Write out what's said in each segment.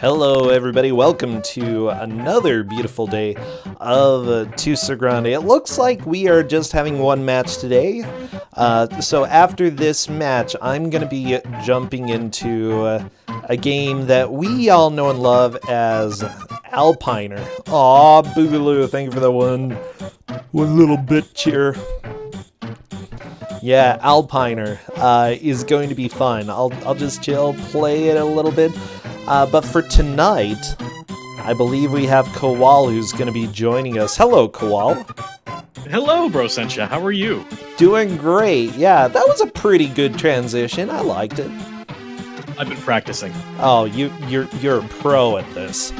Hello everybody, welcome to another beautiful day of Kusogrand3. It looks like we are just having one match today. So after this match, I'm going to be jumping into a game that we all know and love as Alpiner. Aw, Boogaloo, thank you for that one little bit cheer. Yeah, Alpiner is going to be fun. I'll just chill, play it a little bit. But for tonight, I believe we have Kowal who's going to be joining us. Hello, Kowal. Hello, Brossentia. How are you? Doing great. Yeah, that was a pretty good transition. I liked it. I've been practicing. Oh, you're a pro at this.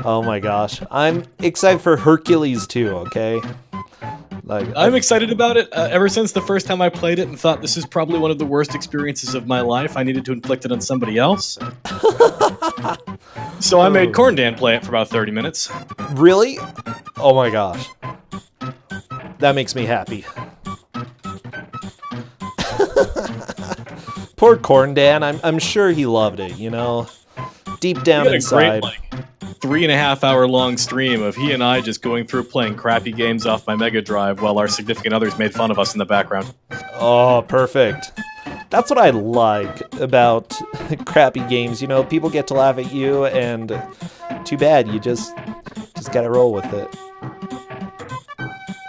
Oh my gosh. I'm excited for Hercules too, okay? I'm excited about it. Ever since the first time I played it and thought this is probably one of the worst experiences of my life, I needed to inflict it on somebody else. So I made Corndan play it for about 30 minutes. Really? Oh my gosh. That makes me happy. Poor Corndan. I'm sure he loved it, you know? Deep down inside. Great, 3.5 hour long stream of he and I just going through playing crappy games off my Mega Drive while our significant others made fun of us in the background. Oh, perfect. That's what I like about crappy games. You know, people get to laugh at you, and too bad. You just gotta roll with it.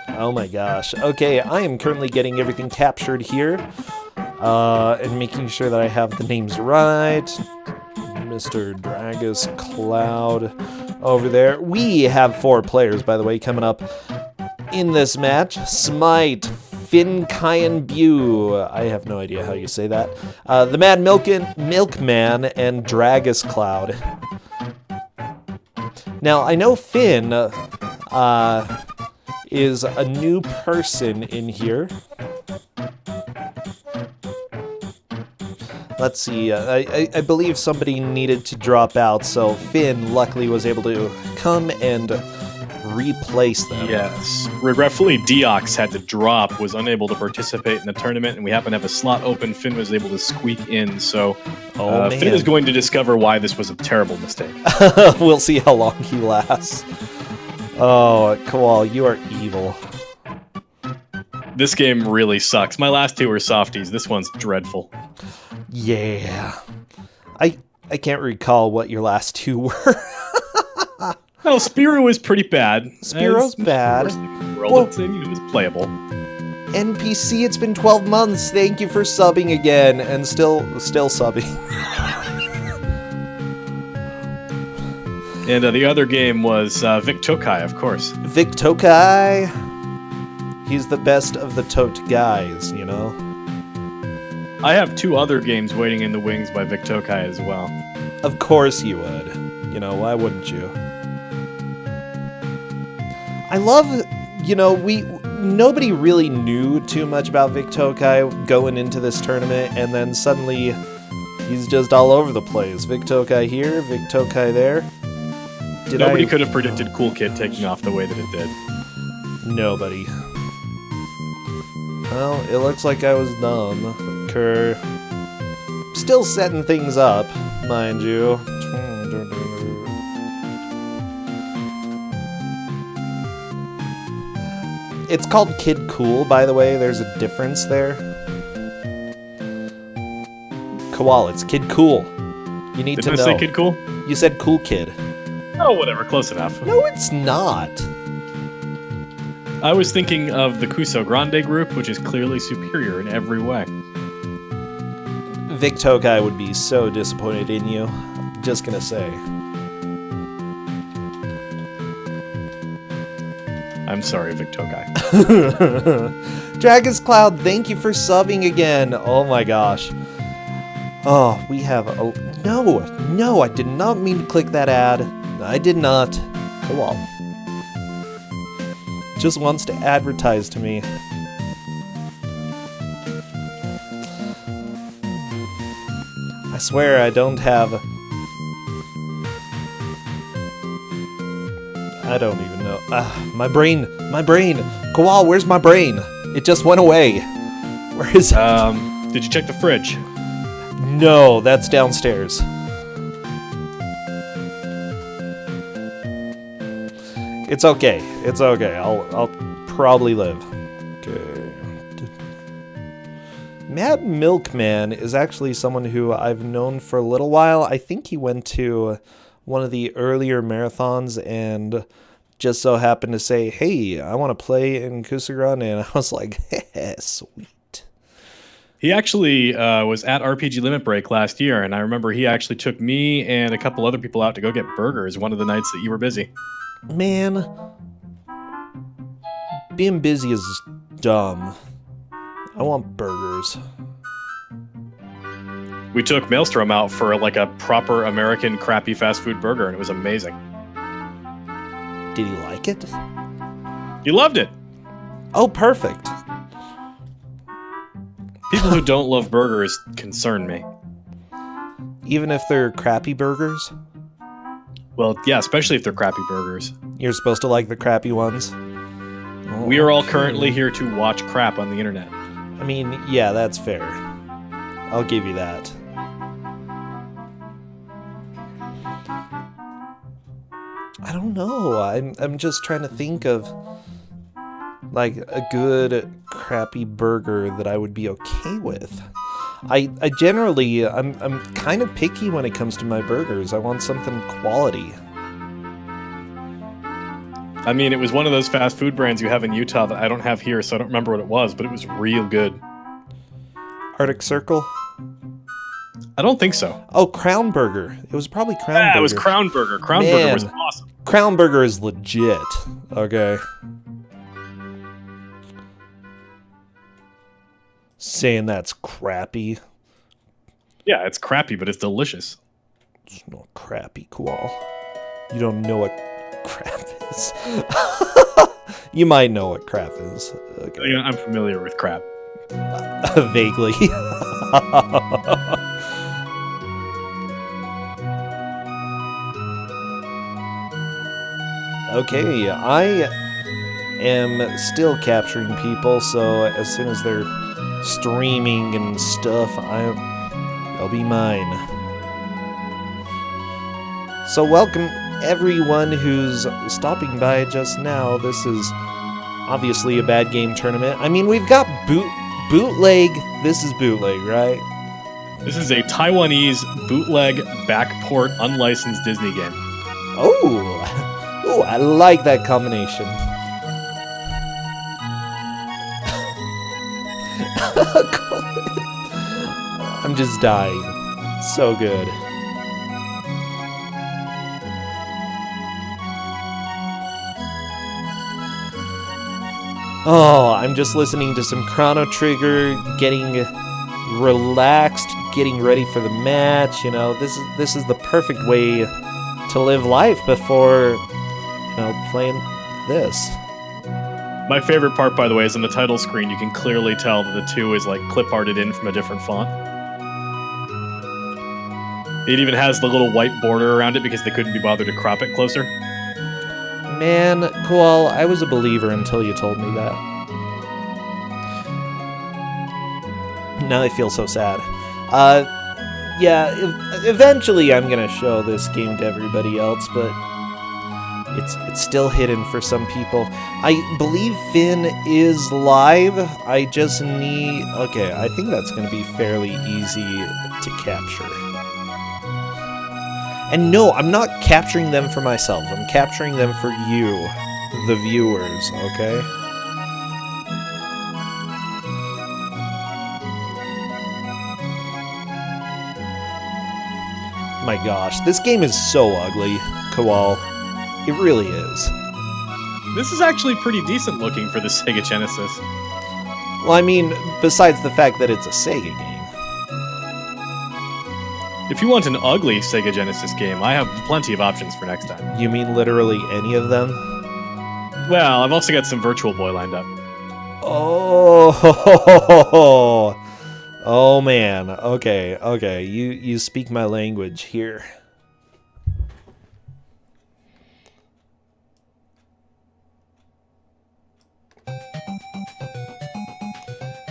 Oh my gosh. Okay, I am currently getting everything captured here, and making sure that I have the names right. Mr. Dragus Cloud over there. We have 4 players, by the way, coming up in this match. Smite, Finkian Bew, I have no idea how you say that. The Mad Milkman, and Dragus Cloud. Now, I know Finn is a new person in here. Let's see, I believe somebody needed to drop out, so Finn luckily was able to come and replace them. Yes. Regretfully, Deox had to drop, was unable to participate in the tournament, and we happen to have a slot open. Finn was able to squeak in, so Finn is going to discover why this was a terrible mistake. We'll see how long he lasts. Oh, Kowal, you are evil. This game really sucks. My last 2 were softies. This one's dreadful. Yeah. I can't recall what your last 2 were. Well, Spiro is pretty bad. Spiro's bad. Well, it was playable. NPC, it's been 12 months. Thank you for subbing again, and still subbing. And the other game was Vic Tokai, of course. Vic Tokai. He's the best of the tote guys, you know? I have 2 other games waiting in the wings by Vic Tokai as well. Of course you would. You know, why wouldn't you? I love, you know, nobody really knew too much about Vic Tokai going into this tournament, and then suddenly he's just all over the place. Vic Tokai here, Vic Tokai there. Nobody could have predicted Cool Kid taking off the way that it did. Nobody. Well, it looks like I was dumb. Kerr. Still setting things up, mind you. It's called Kid Cool, by the way. There's a difference there. Kowal, it's Kid Cool. You need to know. Did I say Kid Cool? You said Cool Kid. Oh, whatever. Close enough. No, it's not. I was thinking of the Kusogrand3 group, which is clearly superior in every way. Vic Tokai would be so disappointed in you. Just gonna say. I'm sorry, Vic Tokai. Dragus Cloud, thank you for subbing again. Oh my gosh. Oh, we have a... No, I did not mean to click that ad. I did not. Go on. Just wants to advertise to me. I swear I don't have... I don't even know. My brain! Kowal, where's my brain? It just went away. Where is it? Did you check the fridge? No, that's downstairs. It's okay. It's okay. I'll probably live. Okay. Mad Milkman is actually someone who I've known for a little while. I think he went to one of the earlier marathons and just so happened to say, hey, I want to play in Kusogrand, and I was like, sweet. He actually was at RPG Limit Break last year, and I remember he actually took me and a couple other people out to go get burgers one of the nights that you were busy. Man, being busy is dumb. I want burgers. We took Maelstrom out for like a proper American crappy fast food burger, and it was amazing. Did he like it? He loved it. Oh, perfect. People who don't love burgers concern me. Even if they're crappy burgers? Well, yeah, especially if they're crappy burgers. You're supposed to like the crappy ones? Oh, we are all currently here to watch crap on the internet. I mean, yeah, that's fair. I'll give you that. I don't know. I'm just trying to think of like a good crappy burger that I would be okay with. I generally I'm kind of picky when it comes to my burgers. I want something quality. I mean, it was one of those fast food brands you have in Utah that I don't have here, so I don't remember what it was, but it was real good. Arctic Circle? I don't think so. Oh, Crown Burger. It was probably Crown Burger. Yeah, it was Crown Burger. Crown Burger was awesome. Crown Burger is legit. Okay. Saying that's crappy. Yeah, it's crappy, but it's delicious. It's not crappy, Koal. You don't know what crap is. You might know what crap is. Okay. Yeah, I'm familiar with crap. Vaguely. Okay, I am still capturing people, so as soon as they're streaming and stuff, they'll be mine. So welcome everyone who's stopping by just now. This is obviously a bad game tournament. I mean, we've got bootleg. This is bootleg, right? This is a Taiwanese bootleg backport unlicensed Disney game. Oh, I like that combination. I'm just dying. So good. Oh, I'm just listening to some Chrono Trigger, getting relaxed, getting ready for the match. You know, this is the perfect way to live life before, you know, playing this. My favorite part, by the way, is on the title screen. You can clearly tell that the 2 is like clip arted in from a different font. It even has the little white border around it because they couldn't be bothered to crop it closer. Man, Koal, I was a believer until you told me that. Now I feel so sad. Yeah, eventually I'm gonna show this game to everybody else, but it's still hidden for some people. I believe Finn is live. I just need... Okay, I think that's gonna be fairly easy to capture. And no, I'm not capturing them for myself. I'm capturing them for you, the viewers, okay? My gosh, this game is so ugly, Koal. It really is. This is actually pretty decent looking for the Sega Genesis. Well, I mean, besides the fact that it's a Sega game. If you want an ugly Sega Genesis game, I have plenty of options for next time. You mean literally any of them? Well, I've also got some Virtual Boy lined up. Oh, oh man. Okay. You speak my language here.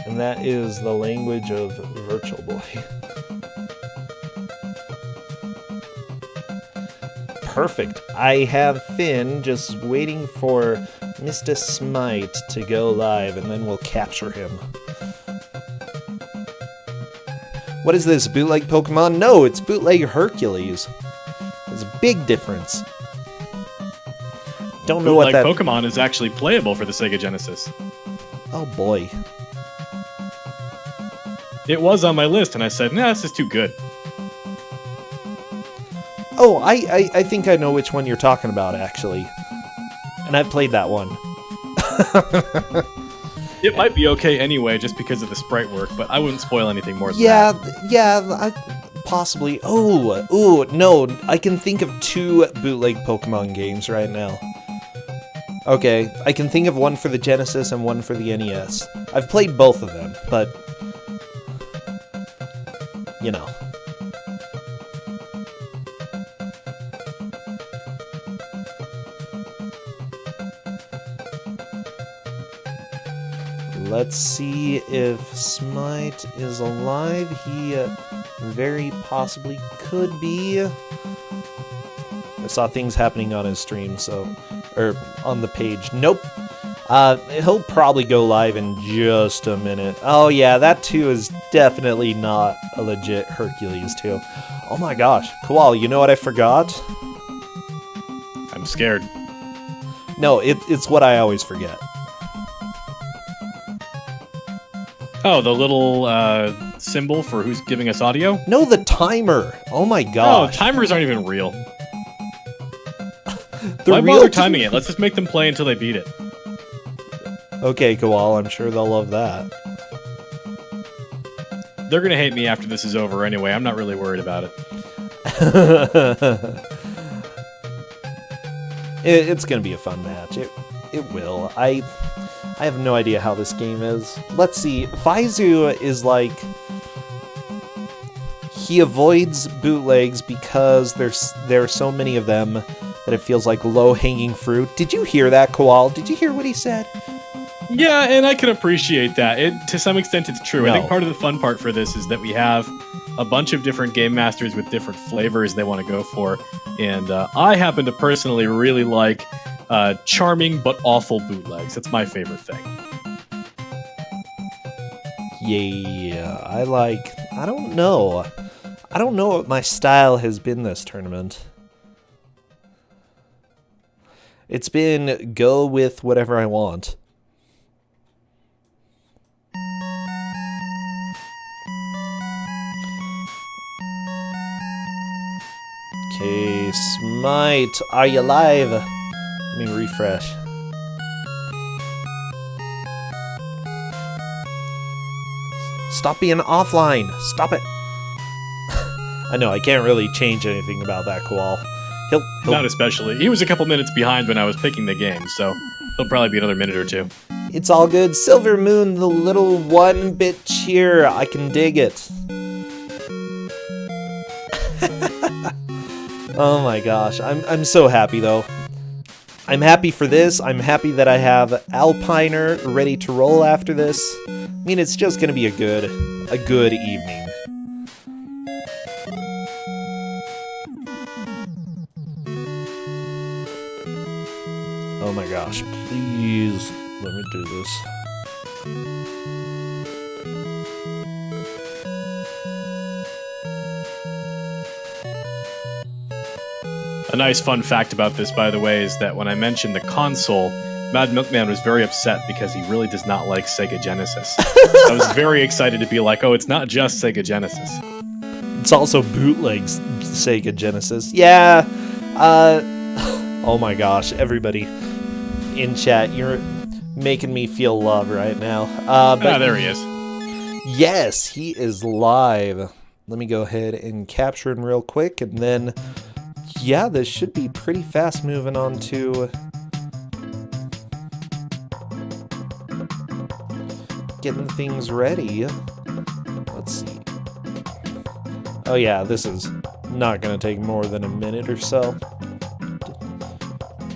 And that is the language of Virtual Boy. Perfect. I have Finn just waiting for Mr. Smite to go live, and then we'll capture him. What is this, bootleg Pokemon? No, it's bootleg Hercules. There's a big difference. Don't know what that... Pokemon is actually playable for the Sega Genesis. Oh boy. It was on my list, and I said, nah, this is too good. Oh, I think I know which one you're talking about, actually. And I've played that one. It might be okay anyway, just because of the sprite work, but I wouldn't spoil anything more than that. Yeah, possibly. Oh, no, I can think of 2 bootleg Pokemon games right now. Okay, I can think of one for the Genesis and one for the NES. I've played both of them, but... you know. Let's see if Smite is alive. He very possibly could be. I saw things happening on his stream, or on the page. Nope. He'll probably go live in just a minute. Oh yeah, that too is definitely not a legit Hercules too. Oh my gosh. Koal, you know what I forgot? I'm scared. No, it's what I always forget. Oh, the little symbol for who's giving us audio? No, the timer. Oh my gosh. Oh, timers aren't even real. Why bother timing it? Let's just make them play until they beat it. Okay, Koal, I'm sure they'll love that. They're gonna hate me after this is over anyway. I'm not really worried about it. It's gonna be a fun match. It will. I have no idea how this game is. Let's see. Faizu is like... he avoids bootlegs because there are so many of them that it feels like low-hanging fruit. Did you hear that, Koal? Did you hear what he said? Yeah, and I can appreciate that. To some extent, it's true. No. I think part of the fun part for this is that we have a bunch of different game masters with different flavors they want to go for. And I happen to personally really like charming but awful bootlegs. That's my favorite thing. Yeah, I don't know. I don't know what my style has been this tournament. It's been go with whatever I want. Okay, Smite, are you live? Let me refresh. Stop being offline. Stop it. I know, I can't really change anything about that, Koal. He'll... Not especially. He was a couple minutes behind when I was picking the game, so he'll probably be another minute or two. It's all good. Silver Moon, the little 1-bit cheer. I can dig it. Oh my gosh. I'm so happy, though. I'm happy for this. I'm happy that I have Alpiner ready to roll after this. I mean, it's just gonna be a good evening. Oh my gosh, please let me do this. A nice fun fact about this, by the way, is that when I mentioned the console, Mad Milkman was very upset because he really does not like Sega Genesis. I was very excited to be like, oh, it's not just Sega Genesis. It's also bootlegs Sega Genesis. Yeah, oh my gosh, everybody in chat, you're making me feel love right now. But there he is. Yes, he is live. Let me go ahead and capture him real quick, and then, yeah, this should be pretty fast moving on to getting things ready. Let's see. Oh yeah, this is not gonna take more than a minute or so.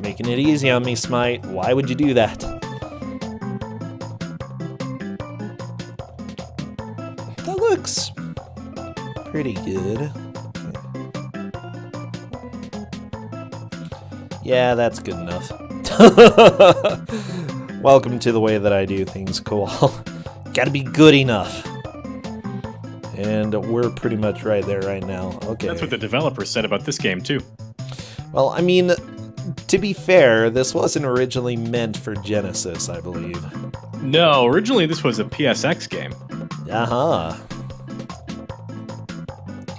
Making it easy on me, Smite. Why would you do that? That looks pretty good. Yeah, that's good enough. Welcome to the way that I do things, cool. Gotta be good enough. And we're pretty much right there right now. Okay. That's what the developers said about this game, too. Well, I mean, to be fair, this wasn't originally meant for Genesis, I believe. No, originally this was a PSX game. Uh-huh.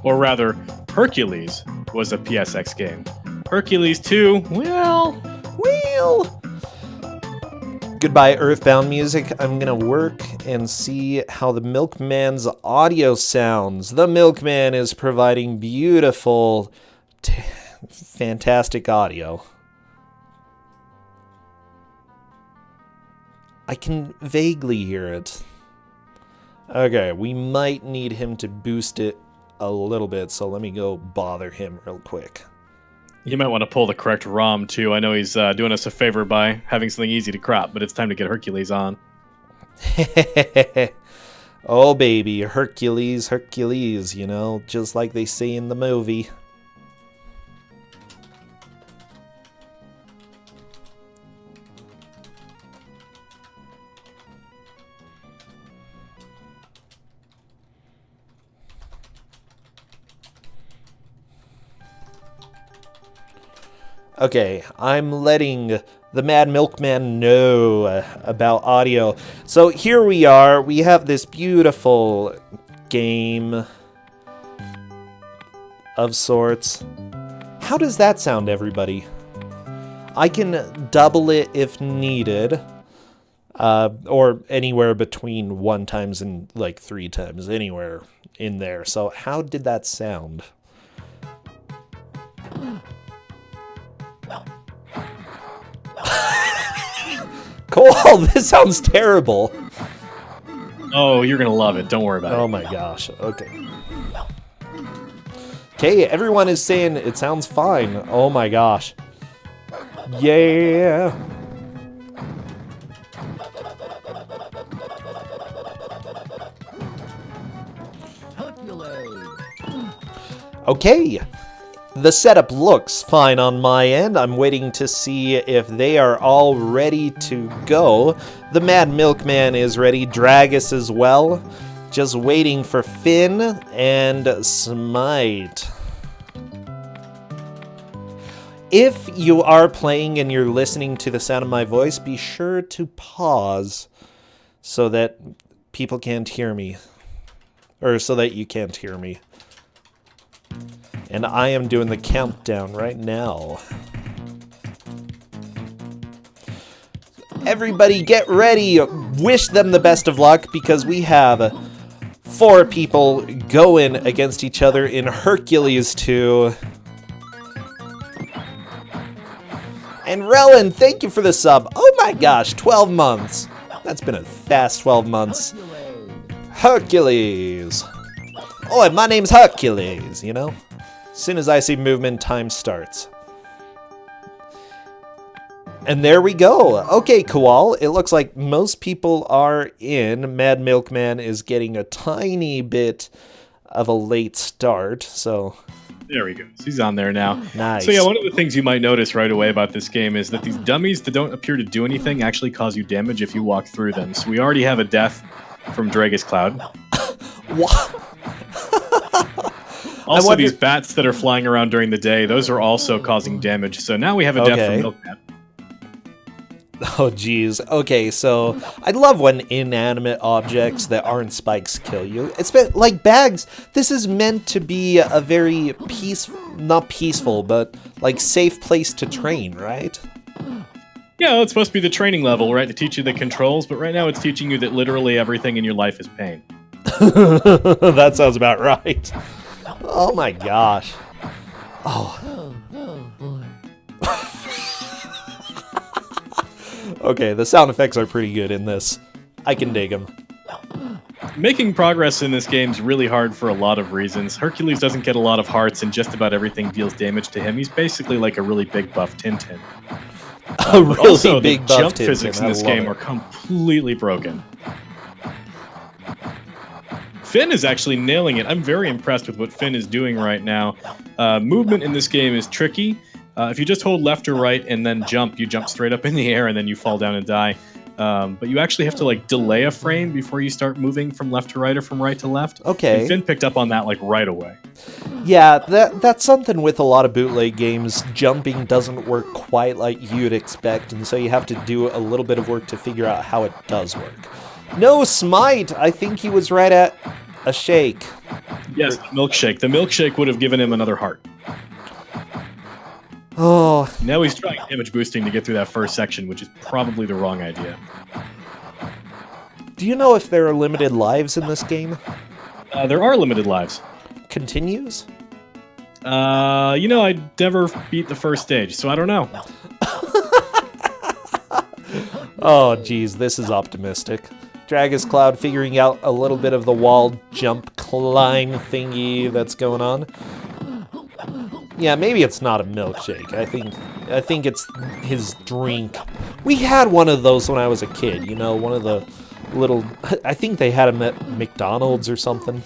Or rather, Hercules was a PSX game. Hercules 2, well... Goodbye, Earthbound music. I'm gonna work and see how the Milkman's audio sounds. The Milkman is providing beautiful, fantastic audio. I can vaguely hear it. Okay, we might need him to boost it a little bit, so let me go bother him real quick. You might want to pull the correct ROM, too. I know he's doing us a favor by having something easy to crop, but it's time to get Hercules on. Oh, baby, Hercules, Hercules, you know, just like they say in the movie. Okay, I'm letting the Mad Milkman know about audio. So here we are. We have this beautiful game of sorts. How does that sound, everybody? I can double it if needed. Or anywhere between 1 times and like 3 times, anywhere in there. So how did that sound? Cool, this sounds terrible. Oh, you're gonna love it. Don't worry about it. Oh my gosh, okay. Okay, everyone is saying it sounds fine. Oh my gosh. Yeah. Okay. The setup looks fine on my end. I'm waiting to see if they are all ready to go. The Mad Milkman is ready. Dragus as well. Just waiting for Finn and Smite. If you are playing and you're listening to the sound of my voice, be sure to pause so that people can't hear me. Or so that you can't hear me. And I am doing the countdown right now. Everybody get ready. Wish them the best of luck because we have 4 people going against each other in Hercules 2. And Relin, thank you for the sub. Oh my gosh, 12 months. That's been a fast 12 months. Hercules. Oh, and my name's Hercules, you know? As soon as I see movement, time starts. And there we go. Okay, Koal, it looks like most people are in. Mad Milkman is getting a tiny bit of a late start, so... There we go. So he's on there now. Nice. So yeah, one of the things you might notice right away about this game is that these dummies that don't appear to do anything actually cause you damage if you walk through them. So we already have a death from Dragus Cloud. What? Also, these bats that are flying around during the day, those are also causing damage. So now we have a death from Milkman. Oh, geez. Okay, so I love when inanimate objects that aren't spikes kill you. It's been like bags. This is meant to be a very not peaceful, but like safe place to train, right? Yeah, it's supposed to be the training level, right? To teach you the controls, but right now it's teaching you that literally everything in your life is pain. That sounds about right. Oh my gosh. Oh boy. Okay, the sound effects are pretty good in this. I can dig them. Making progress in this game is really hard for a lot of reasons. Hercules doesn't get a lot of hearts, and just about everything deals damage to him. He's basically like a really big buff Tintin. A really also, big the buff jump Tintin. physics in this game are completely broken. Finn is actually nailing it. I'm very impressed with what Finn is doing right now. Movement in this game is tricky. If you just hold left or right and then jump, you jump straight up in the air and then you fall down and die. But you actually have to like delay a frame before you start moving from left to right or from right to left. Okay. And Finn picked up on that like right away. Yeah, that's something with a lot of bootleg games. Jumping doesn't work quite like you'd expect, and so you have to do a little bit of work to figure out how it does work. No, Smite! I think he was right at a shake. Yes, milkshake. The milkshake would have given him another heart. Oh. Now he's trying damage boosting to get through that first section, which is probably the wrong idea. Do you know if there are limited lives in this game? There are limited lives. Continues? You know, I never beat the first stage, so I don't know. Oh, geez, this is optimistic. Dragus Cloud figuring out a little bit of the wall jump climb thingy that's going on. Yeah, maybe it's not a milkshake. I think it's his drink. We had one of those when I was a kid, you know, one of the little... I think they had them at McDonald's or something.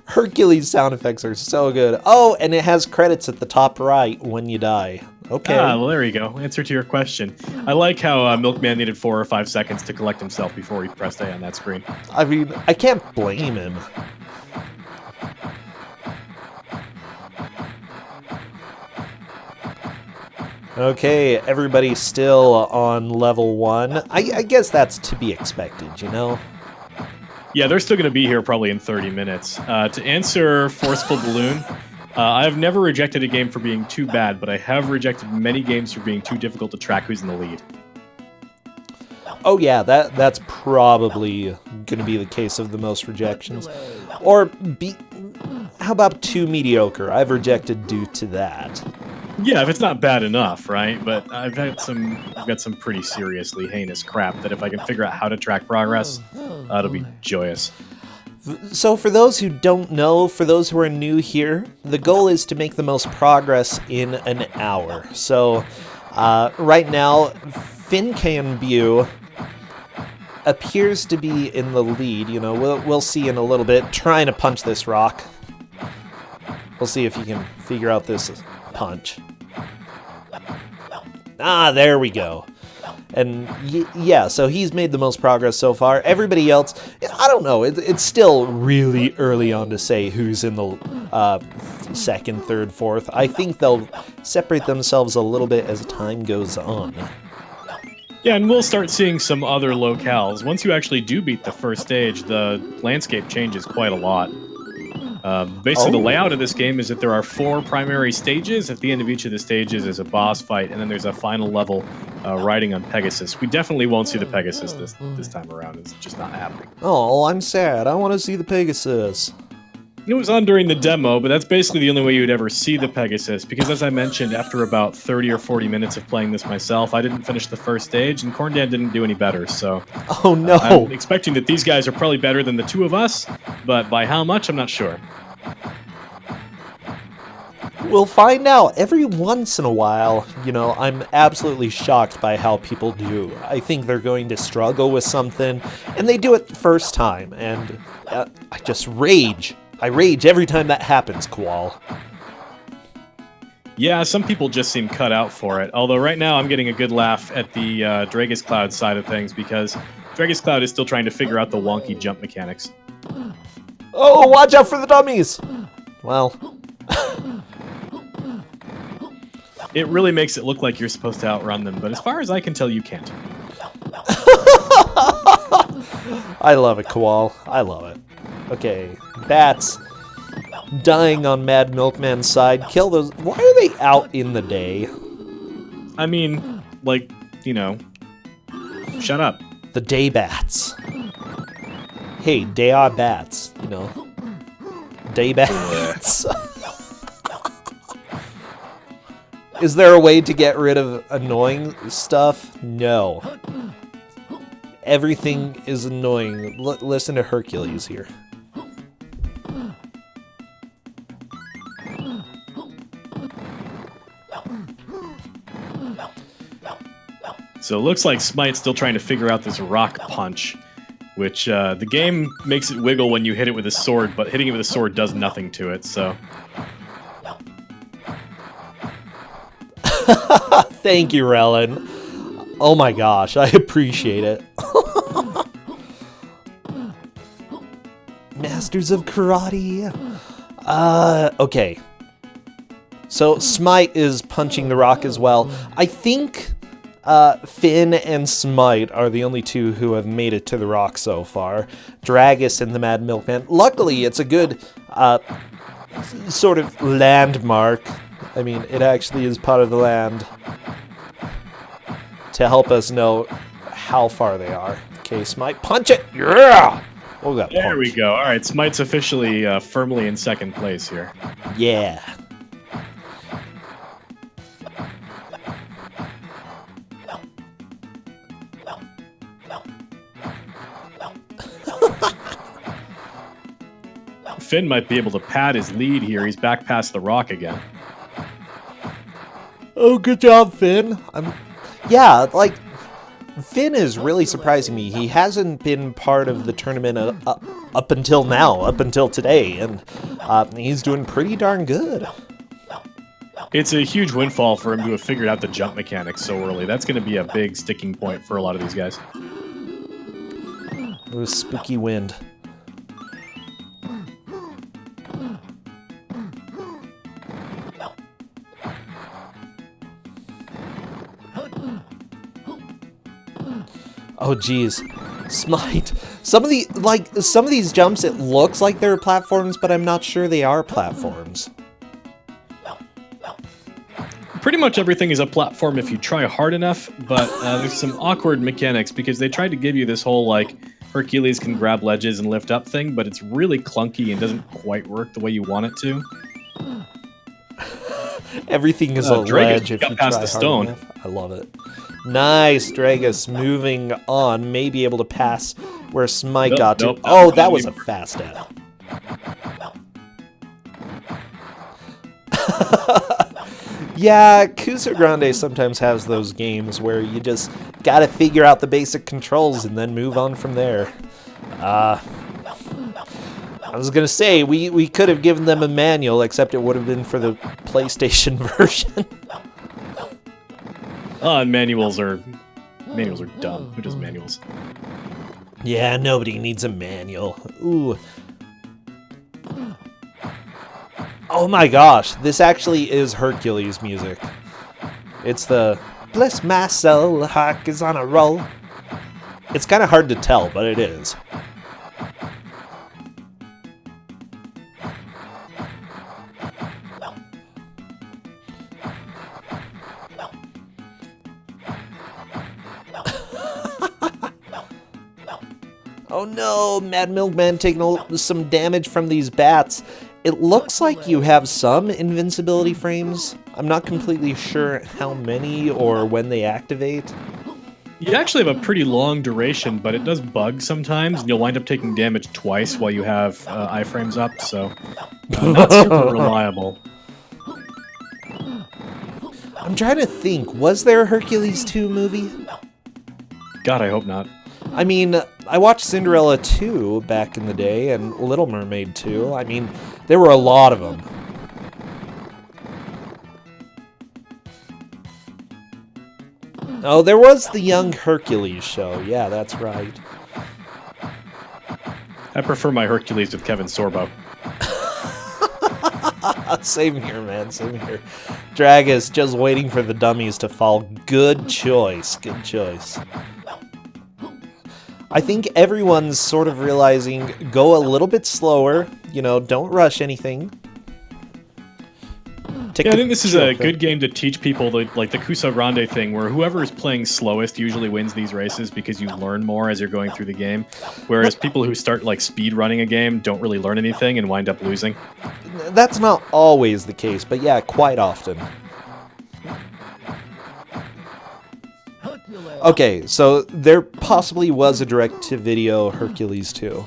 Hercules sound effects are so good. Oh, and it has credits at the top right when you die. Okay. Ah, well, there you go. Answer to your question. I like how Milkman needed 4 or 5 seconds to collect himself before he pressed A on that screen. I mean, I can't blame him. Okay, everybody's still on level 1. I guess that's to be expected, you know? Yeah, they're still going to be here probably in 30 minutes. To answer Forceful Balloon, I have never rejected a game for being too bad, but I have rejected many games for being too difficult to track who's in the lead. Oh yeah, that's probably going to be the case of the most rejections. Or, how about too mediocre? I've rejected due to that. Yeah, if it's not bad enough, right? But I've got some pretty seriously heinous crap that if I can figure out how to track progress, it'll be joyous. So for those who don't know, for those who are new here, the goal is to make the most progress in an hour. So right now, Fincanbu appears to be in the lead. You know, we'll see in a little bit. Trying to punch this rock. We'll see if you can figure out this punch. Ah, there we go. And yeah, so he's made the most progress so far. Everybody else, I don't know. It's still really early on to say who's in the second, third, fourth. I think they'll separate themselves a little bit as time goes on. Yeah, and we'll start seeing some other locales. Once you actually do beat the first stage, the landscape changes quite a lot. Basically, the layout of this game is that there are 4 primary stages. At the end of each of the stages is a boss fight, and then there's a final level riding on Pegasus. We definitely won't see the Pegasus this time around. It's just not happening. Oh, I'm sad. I want to see the Pegasus. It was on during the demo, but that's basically the only way you would ever see the Pegasus, because as I mentioned, after about 30 or 40 minutes of playing this myself, I didn't finish the first stage, and Corndad didn't do any better, so... Oh, no! I'm expecting that these guys are probably better than the 2 of us, but by how much, I'm not sure. We'll find out. Every once in a while, you know, I'm absolutely shocked by how people do. I think they're going to struggle with something, and they do it the first time, and I just rage. I rage every time that happens, Koal. Yeah, some people just seem cut out for it, although right now I'm getting a good laugh at the Dragus Cloud side of things, because Dragus Cloud is still trying to figure out the wonky jump mechanics. Oh, watch out for the dummies! Well... It really makes it look like you're supposed to outrun them, but as far as I can tell, you can't. I love it, Koal. I love it. Okay, bats dying on Mad Milkman's side. Kill those. Why are they out in the day? I mean, like, you know, shut up. The day bats. Hey, they are bats, you know. Day bats. Is there a way to get rid of annoying stuff? No. Everything is annoying. Listen to Hercules here. So it looks like Smite's still trying to figure out this rock punch, which the game makes it wiggle when you hit it with a sword, but hitting it with a sword does nothing to it, so... Thank you, Rellin. Oh my gosh, I appreciate it. Masters of Karate. Okay. So Smite is punching the rock as well. I think Finn and Smite are the only two who have made it to the rock so far. Dragus and the Mad Milkman. Luckily, it's a good sort of landmark. I mean, it actually is part of the land to help us know how far they are. Okay, Smite, punch it! Yeah! Oh, that there punch. we go. All right, Smite's officially firmly in second place here. Yeah. Finn might be able to pad his lead here. He's back past the rock again. Oh, good job, Finn. Yeah, like, Finn is really surprising me. He hasn't been part of the tournament up until now, up until today, and he's doing pretty darn good. It's a huge windfall for him to have figured out the jump mechanics so early. That's going to be a big sticking point for a lot of these guys. Ooh, spooky wind. Oh geez, Smite. Some of these jumps, it looks like they're platforms, but I'm not sure they are platforms. Pretty much everything is a platform if you try hard enough, but there's some awkward mechanics because they tried to give you this whole like Hercules can grab ledges and lift up thing, but it's really clunky and doesn't quite work the way you want it to. Everything is a ledge if you try past the stone. hard enough. I love it. Nice, Dragus moving on, maybe able to pass where Smite got to. Nope, Oh, that was a fast F. Yeah, Kusogrand3 sometimes has those games where you just gotta figure out the basic controls and then move on from there. I was gonna say, we could have given them a manual, except it would have been for the PlayStation version. And manuals are dumb. Who does manuals? Yeah, nobody needs a manual. Ooh. Oh my gosh, this actually is Hercules music. It's the bless my soul, Hawk is on a roll. It's kind of hard to tell, but it is. Oh no, Mad Milkman taking some damage from these bats. It looks like you have some invincibility frames. I'm not completely sure how many or when they activate. You actually have a pretty long duration, but it does bug sometimes, and you'll wind up taking damage twice while you have iframes up, so not super reliable. I'm trying to think, was there a Hercules 2 movie? God, I hope not. I mean, I watched Cinderella 2 back in the day, and Little Mermaid 2. I mean, there were a lot of them. Oh, there was the Young Hercules show. Yeah, that's right. I prefer my Hercules with Kevin Sorbo. Same here, man. Same here. Dragus just waiting for the dummies to fall. Good choice. Good choice. I think everyone's sort of realizing, go a little bit slower. You know, don't rush anything. Yeah, I think this is a good game to teach people the Kusogrand3 thing, where whoever is playing slowest usually wins these races because you learn more as you're going through the game. Whereas people who start like speed running a game don't really learn anything and wind up losing. That's not always the case, but yeah, quite often. Okay, so there possibly was a direct-to-video Hercules 2.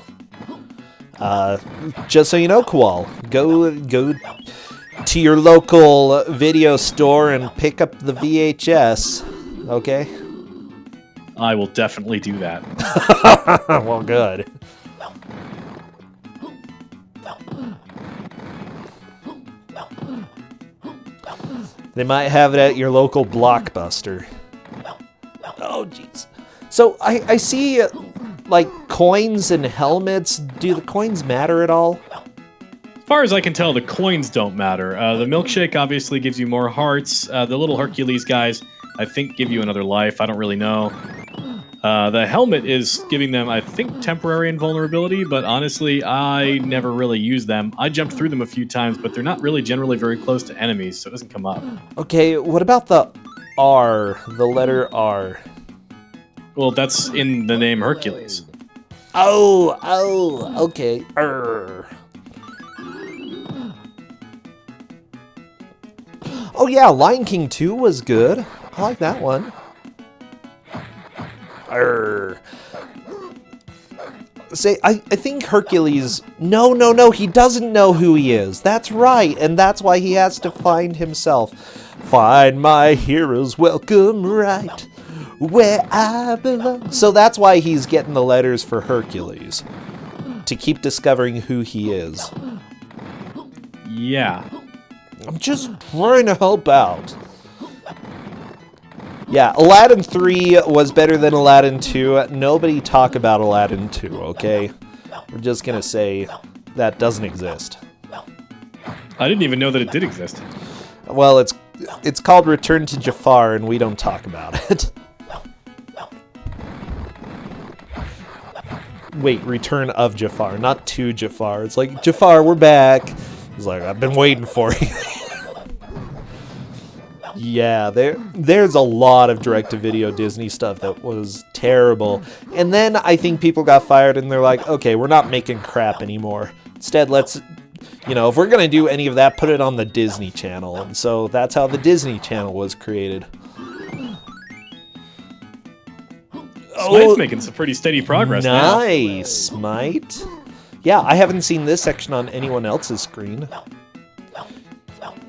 Just so you know, Koal, go to your local video store and pick up the VHS, okay? I will definitely do that. Well, good. They might have it at your local Blockbuster. Oh, jeez. So I see, like, coins and helmets. Do the coins matter at all? As far as I can tell, the coins don't matter. The milkshake obviously gives you more hearts. The little Hercules guys, I think, give you another life. I don't really know. The helmet is giving them, I think, temporary invulnerability, but honestly, I never really use them. I jumped through them a few times, but they're not really generally very close to enemies, so it doesn't come up. Okay, what about the R, the letter R? Well, that's in the name Hercules. Oh, okay. Oh yeah, Lion King 2 was good. I like that one. Say, I think Hercules... No, he doesn't know who he is. That's right, and that's why he has to find himself. Find my heroes, welcome right where I belong. So that's why he's getting the letters for Hercules. To keep discovering who he is. Yeah. I'm just trying to help out. Yeah, Aladdin 3 was better than Aladdin 2. Nobody talk about Aladdin 2, okay? We're just gonna say that doesn't exist. I didn't even know that it did exist. Well, it's called Return to Jafar, and we don't talk about it. Wait, Return of Jafar, not to Jafar. It's like, Jafar, we're back. He's like, I've been waiting for you. Yeah, there's a lot of direct-to-video Disney stuff that was terrible. And then I think people got fired and they're like, okay, we're not making crap anymore. Instead, let's, if we're going to do any of that, put it on the Disney Channel. And so that's how the Disney Channel was created. Smite's making some pretty steady progress now. Nice, Smite. Yeah, I haven't seen this section on anyone else's screen.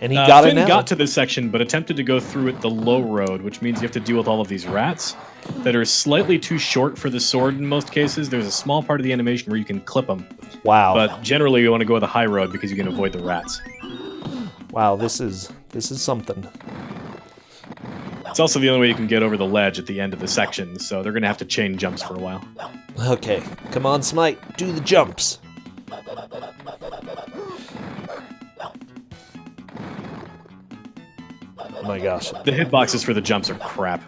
And he got it now. Finn got to this section, but attempted to go through it the low road, which means you have to deal with all of these rats that are slightly too short for the sword in most cases. There's a small part of the animation where you can clip them. Wow. But generally you want to go the high road because you can avoid the rats. Wow, this is something. It's also the only way you can get over the ledge at the end of the section, so they're going to have to chain jumps for a while. Okay, come on, Smite, do the jumps. Oh my gosh. The hitboxes for the jumps are crap.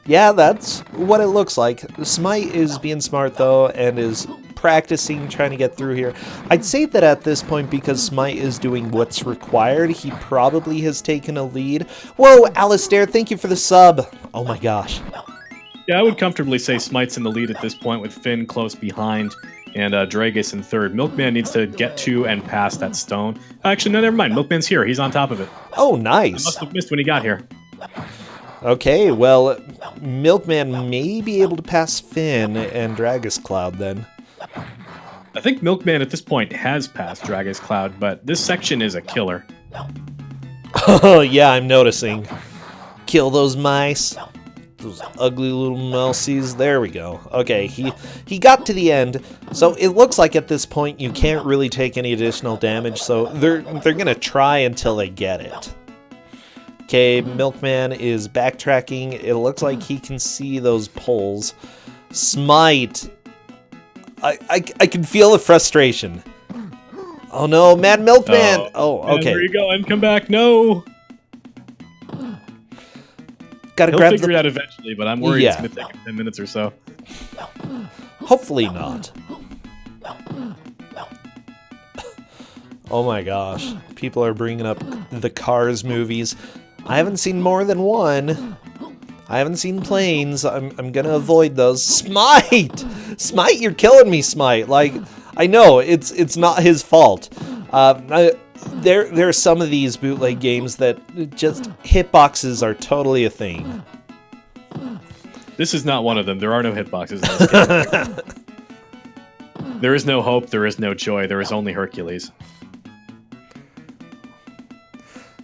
Yeah, that's what it looks like. Smite is being smart, though, and is practicing, trying to get through here. I'd say that at this point, because Smite is doing what's required, he probably has taken a lead. Whoa, Alistair, thank you for the sub. Oh my gosh. Yeah, I would comfortably say Smite's in the lead at this point, with Finn close behind and Dragus in third. Milkman needs to get to and past that stone. Actually, no, never mind. Milkman's here. He's on top of it. Oh, nice. I must have missed when he got here. Okay, well, Milkman may be able to pass Finn and Dragus Cloud then. I think Milkman at this point has passed Dragus Cloud, but this section is a killer. Oh, yeah, I'm noticing. Kill those mice. Those ugly little mousies. There we go. Okay, he got to the end. So it looks like at this point you can't really take any additional damage, so they're gonna try until they get it. Okay, Milkman is backtracking. It looks like he can see those poles. Smite. I can feel the frustration. Oh no, Mad Milkman! Oh, okay. Where you going? Come back! No. Gotta He'll grab figure it out eventually, but I'm worried it's going to take him 10 minutes or so. Hopefully not. Oh my gosh. People are bringing up the Cars movies. I haven't seen more than one. I haven't seen Planes. I'm gonna avoid those. Smite! Smite, you're killing me, Smite. Like, I know, it's not his fault. There are some of these bootleg games that just hitboxes are totally a thing. This is not one of them. There are no hitboxes in this game. There is no hope. There is no joy. There is only Hercules.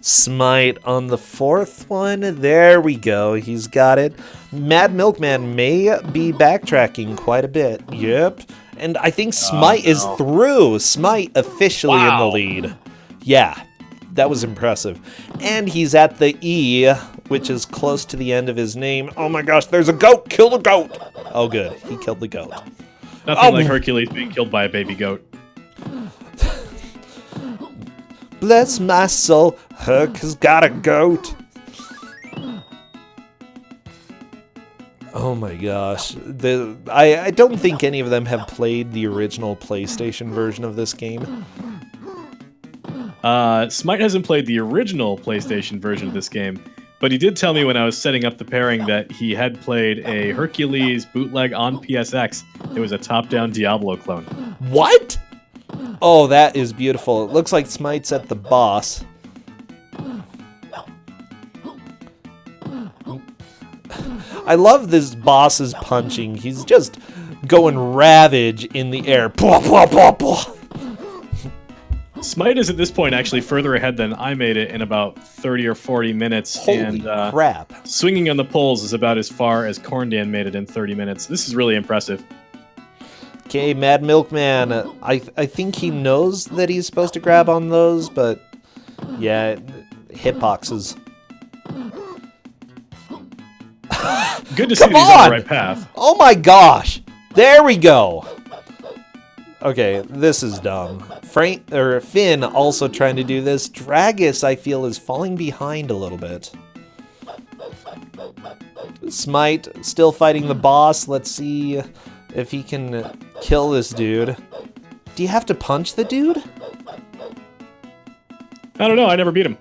Smite on the fourth one. There we go. He's got it. Mad Milkman may be backtracking quite a bit. Yep. And I think Smite is through. Smite officially in the lead. Yeah, that was impressive. And he's at the E, which is close to the end of his name. Oh my gosh, there's a goat. Kill the goat. Oh, good. He killed the goat. Nothing like Hercules being killed by a baby goat. Bless my soul, Herc has got a goat. Oh my gosh. I don't think any of them have played the original PlayStation version of this game. Smite hasn't played the original PlayStation version of this game, but he did tell me when I was setting up the pairing that he had played a Hercules bootleg on PSX. It was a top-down Diablo clone. What? Oh, that is beautiful. It looks like Smite's at the boss. I love this boss's punching. He's just going ravage in the air. Blah, blah, blah, blah. Smite is at this point actually further ahead than I made it in about 30 or 40 minutes. Holy crap. Swinging on the poles is about as far as Corndan made it in 30 minutes. This is really impressive. Okay, Mad Milkman, I think he knows that he's supposed to grab on those, but yeah, hitboxes. Good to see that he's on the right path. Oh my gosh! There we go! Okay, this is dumb. Finn also trying to do this. Dragus, I feel, is falling behind a little bit. Smite still fighting the boss. Let's see if he can kill this dude. Do you have to punch the dude? I don't know. I never beat him.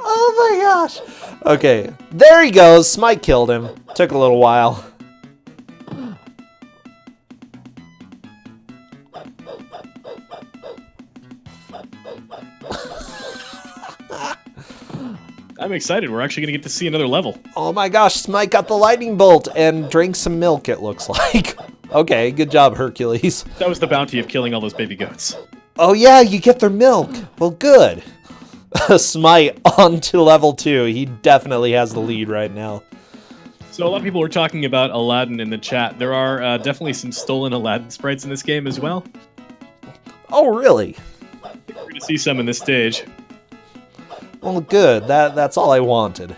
Oh my gosh. Okay, there he goes. Smite killed him. Took a little while. I'm excited. We're actually going to get to see another level. Oh my gosh, Smite got the lightning bolt and drank some milk, it looks like. Okay, good job, Hercules. That was the bounty of killing all those baby goats. Oh yeah, you get their milk. Well, good. Smite on to level 2. He definitely has the lead right now. So a lot of people were talking about Aladdin in the chat. There are definitely some stolen Aladdin sprites in this game as well. Oh, really? We're going to see some in this stage. Well, good. That's all I wanted.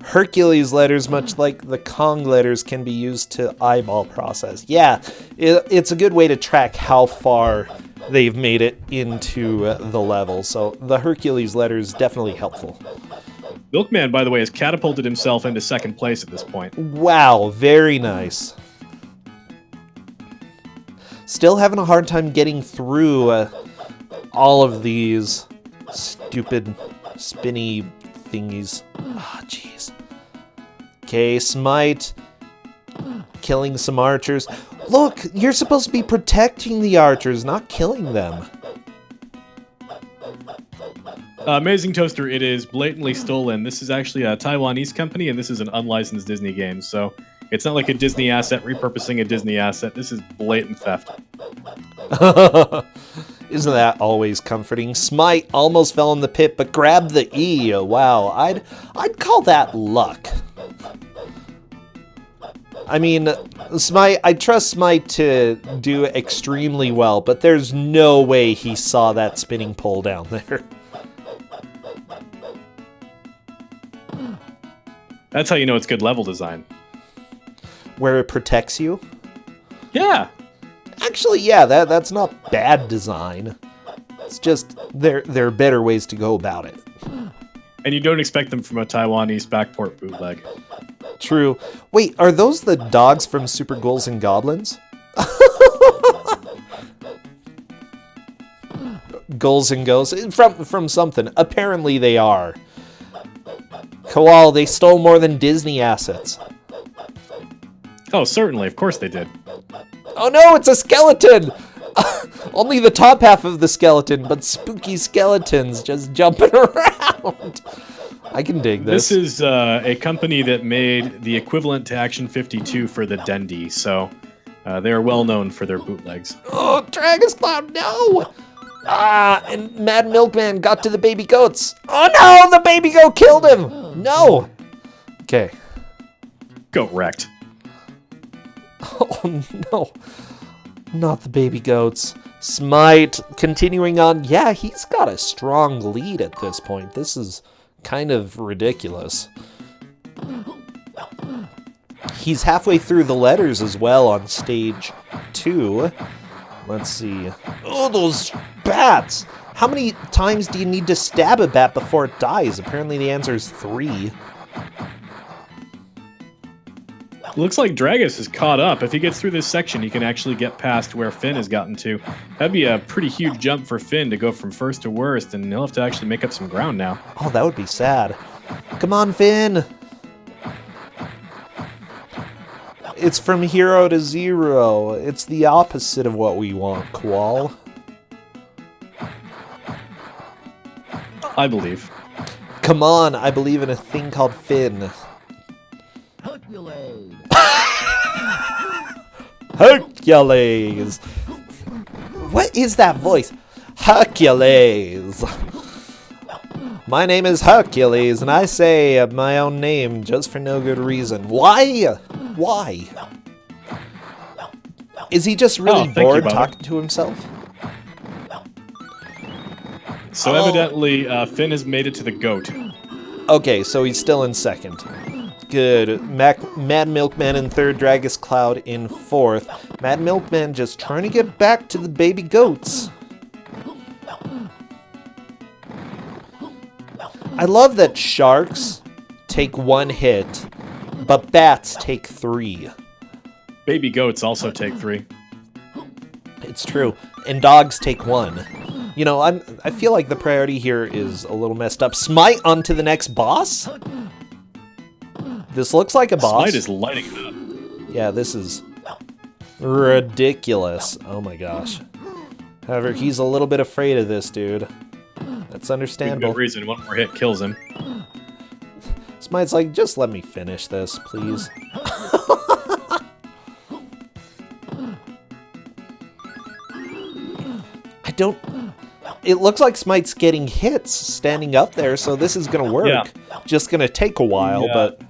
Hercules letters, much like the Kong letters, can be used to eyeball process. Yeah, it's a good way to track how far they've made it into the level. So the Hercules letter is definitely helpful. Milkman, by the way, has catapulted himself into second place at this point. Wow, very nice. Still having a hard time getting through all of these stupid spinny thingies. Ah, jeez. Okay, Smite. Killing some archers. Look, you're supposed to be protecting the archers, not killing them. Amazing Toaster, it is blatantly stolen. This is actually a Taiwanese company, and this is an unlicensed Disney game, so it's not like a Disney asset repurposing a Disney asset. This is blatant theft. Isn't that always comforting? Smite almost fell in the pit, but grabbed the E. Wow, I'd call that luck. I mean, I trust Smite to do extremely well, but there's no way he saw that spinning pole down there. That's how you know it's good level design. Where it protects you? Yeah. Actually, yeah, that's not bad design. It's just there are better ways to go about it. And you don't expect them from a Taiwanese backport bootleg. True. Wait, are those the dogs from Super Ghouls and Goblins? Ghouls and Ghosts? From something. Apparently they are. Koal, they stole more than Disney assets. Oh, certainly. Of course they did. Oh no, it's a skeleton! Only the top half of the skeleton, but spooky skeletons just jumping around. I can dig this. This is a company that made the equivalent to Action 52 for the Dendy, so they are well known for their bootlegs. Oh, Dragon's Cloud, no! Ah, and Mad Milkman got to the baby goats. Oh no, the baby goat killed him! No! Okay. Goat wrecked. Oh no. Not the baby goats. Smite, continuing on. Yeah, he's got a strong lead at this point. This is kind of ridiculous. He's halfway through the letters as well on stage 2. Let's see. Oh, those bats! How many times do you need to stab a bat before it dies? Apparently the answer is 3. Looks like Dragus is caught up. If he gets through this section, he can actually get past where Finn has gotten to. That'd be a pretty huge jump for Finn to go from first to worst, and he'll have to actually make up some ground now. Oh, that would be sad. Come on, Finn! It's from hero to zero. It's the opposite of what we want, Qual. I believe. Come on, I believe in a thing called Finn. Hercules. Hercules! What is that voice? Hercules! My name is Hercules, and I say my own name just for no good reason. Why? Why? Is he just really bored talking to himself? So evidently, Finn has made it to the goat. Okay, so he's still in second. Good. Mad Milkman in third, Dragus Cloud in fourth. Mad Milkman just trying to get back to the baby goats. I love that sharks take 1 hit, but bats take 3. Baby goats also take 3. It's true. And dogs take 1. You know, I feel like the priority here is a little messed up. Smite onto the next boss? This looks like a boss. Smite is lighting it up. Yeah, this is ridiculous. Oh my gosh. However, he's a little bit afraid of this dude. That's understandable. Good reason. 1 more hit kills him. Smite's like, just let me finish this, please. I don't... It looks like Smite's getting hits standing up there, so this is gonna work. Yeah. Just gonna take a while, but...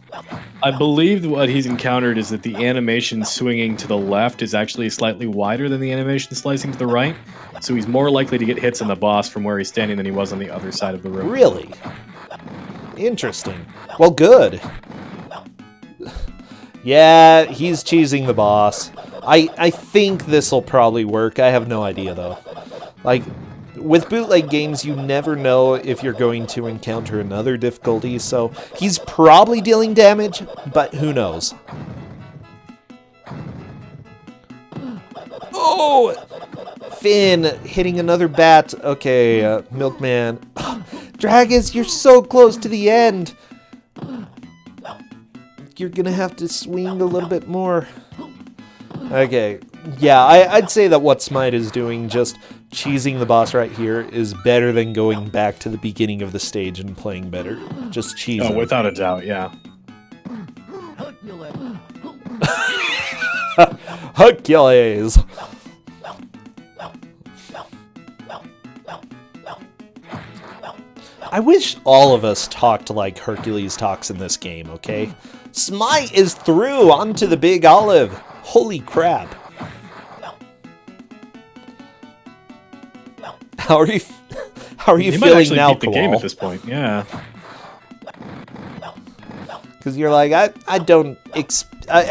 I believe what he's encountered is that the animation swinging to the left is actually slightly wider than the animation slicing to the right, so he's more likely to get hits on the boss from where he's standing than he was on the other side of the room. Really? Interesting. Well, good. Yeah, he's cheesing the boss. I think this'll probably work. I have no idea, though. Like, with bootleg games, you never know if you're going to encounter another difficulty, so he's probably dealing damage, but who knows? Oh! Finn hitting another bat. Okay, Milkman. Dragus, you're so close to the end. You're gonna have to swing a little bit more. Okay, yeah, I'd say that what Smite is doing, just cheesing the boss right here, is better than going back to the beginning of the stage and playing better. Just cheesing. Oh, without a doubt, yeah. Hercules! I wish all of us talked like Hercules talks in this game, okay? Smite is through onto the Big Olive. Holy crap. How are you feeling now, beat the game at this point, yeah. Because you're like, I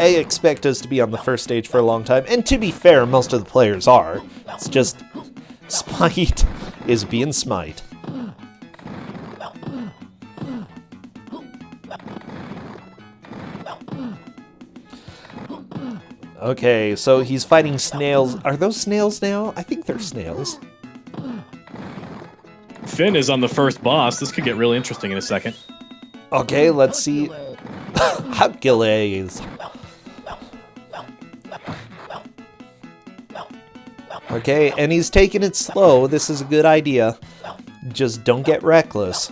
expect us to be on the first stage for a long time. And to be fair, most of the players are. It's just Smite is being Smite. Okay, so he's fighting snails. Are those snails now? I think they're snails. Finn is on the first boss. This could get really interesting in a second. Okay, let's see. Hercules. Okay, and he's taking it slow. This is a good idea. Just don't get reckless.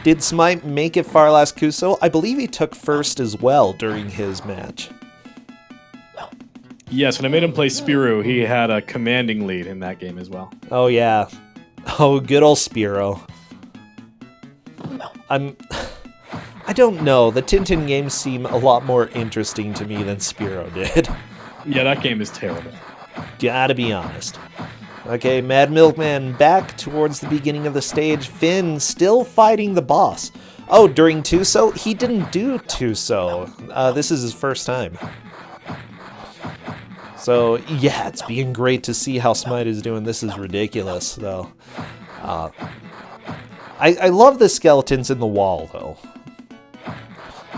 Did Smite make it far last Kuso? I believe he took first as well during his match. Yes, when I made him play Spiro, he had a commanding lead in that game as well. Oh, yeah. Oh, good old Spiro. I don't know. The Tintin games seem a lot more interesting to me than Spiro did. Yeah, that game is terrible. Gotta be honest. Okay, Mad Milkman back towards the beginning of the stage. Finn still fighting the boss. Oh, during Tuso? He didn't do Tuso. This is his first time. So, yeah, it's being great to see how Smite is doing. This is ridiculous, though. I love the skeletons in the wall, though.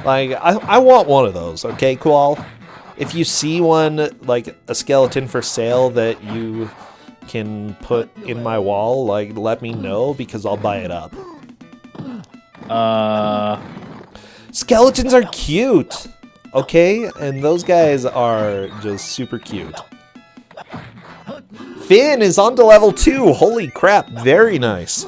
Like, I want one of those, okay, Koal? If you see one, like, a skeleton for sale that you can put in my wall, like, let me know, because I'll buy it up. Skeletons are cute! Okay? And those guys are just super cute. Finn is on to level 2! Holy crap, very nice.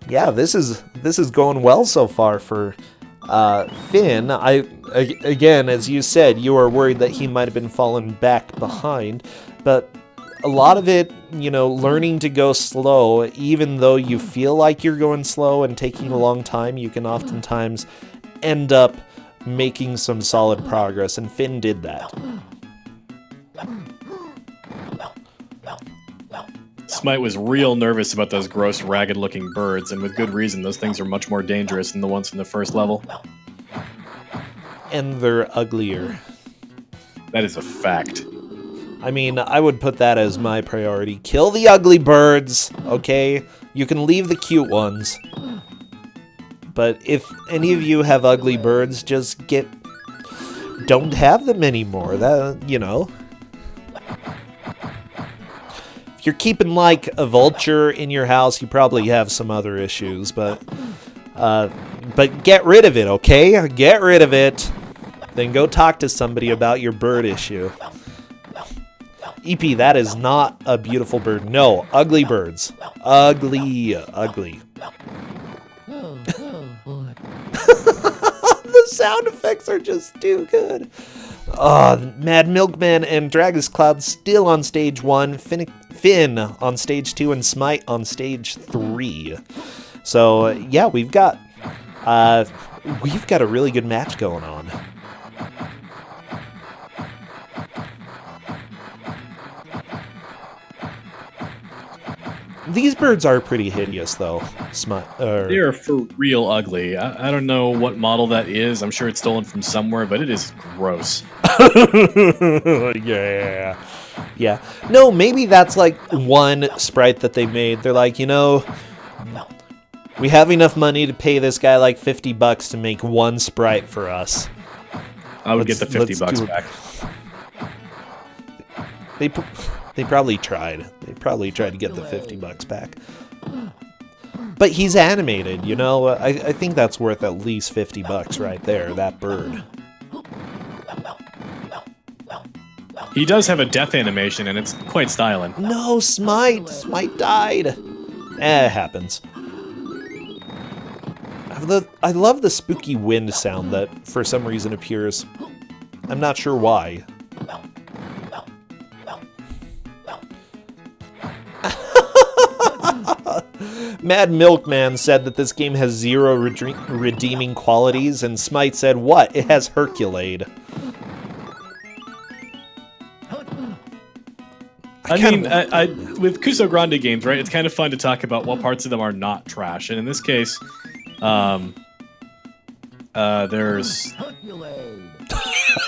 Yeah, this is going well so far for Finn. Again, as you said, you were worried that he might have been falling back behind, but a lot of it, you know, learning to go slow, even though you feel like you're going slow and taking a long time, you can oftentimes end up making some solid progress, and Finn did that. Smite was real nervous about those gross, ragged-looking birds, and with good reason. Those things are much more dangerous than the ones from the first level. And they're uglier. That is a fact. I mean, I would put that as my priority. Kill the ugly birds, okay? You can leave the cute ones. But if any of you have ugly birds, just don't have them anymore. That, you know. If you're keeping, like, a vulture in your house, you probably have some other issues, but get rid of it, okay? Get rid of it. Then go talk to somebody about your bird issue. EP, that is not a beautiful bird. No, ugly birds. Ugly. The sound effects are just too good. Mad Milkman and Dragus Cloud still on stage 1. Finn on stage 2 and Smite on stage 3. So, yeah, we've got a really good match going on. These birds are pretty hideous, though. They are for real ugly. I don't know what model that is. I'm sure it's stolen from somewhere, but it is gross. Yeah. No, maybe that's like one sprite that they made. They're like, you know, we have enough money to pay this guy like $50 to make one sprite for us. I would get the $50 back. They probably tried. They probably tried to get the $50 back. But he's animated, you know? I think that's worth at least $50 right there, that bird. He does have a death animation, and it's quite styling. No, Smite! Smite died! It happens. I love the spooky wind sound that, for some reason, appears. I'm not sure why. Mad Milkman said that this game has 0 redeeming qualities, and Smite said, what? It has Hercules. I mean, with Kusogrand3 games, right, it's kind of fun to talk about what parts of them are not trash. And in this case, there's...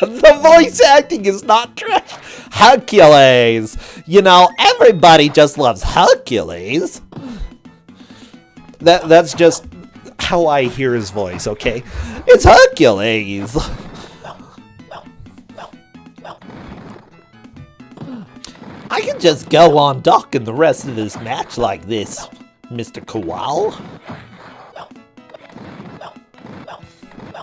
The voice acting is not trash. Hercules. You know, everybody just loves Hercules. That's just how I hear his voice, okay? It's Hercules. I can just go on docking the rest of this match like this, Mr. Koal.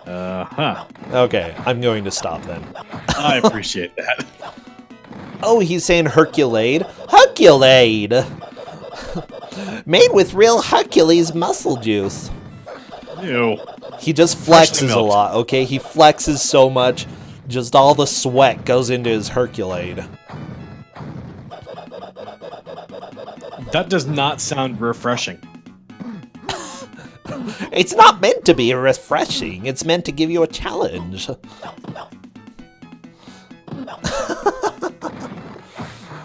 Uh-huh. Okay, I'm going to stop then. I appreciate that. Oh, he's saying Herculade. Herculade! Made with real Hercules muscle juice. Ew. He just flexes a lot, okay? He flexes so much, just all the sweat goes into his Herculade. That does not sound refreshing. It's not meant to be refreshing. It's meant to give you a challenge.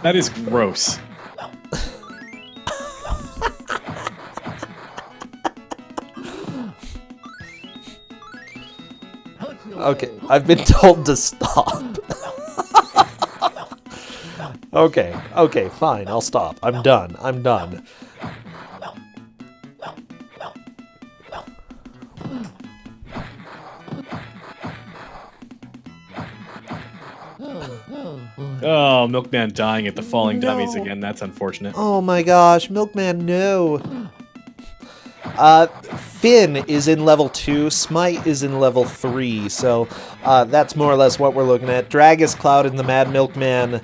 That is gross. Okay, I've been told to stop. Okay, fine, I'll stop. I'm done. Oh, Milkman dying at the falling dummies again. That's unfortunate. Oh my gosh, Milkman, no. Finn is in level 2, Smite is in level 3, so that's more or less what we're looking at. Dragus Cloud and the Mad Milkman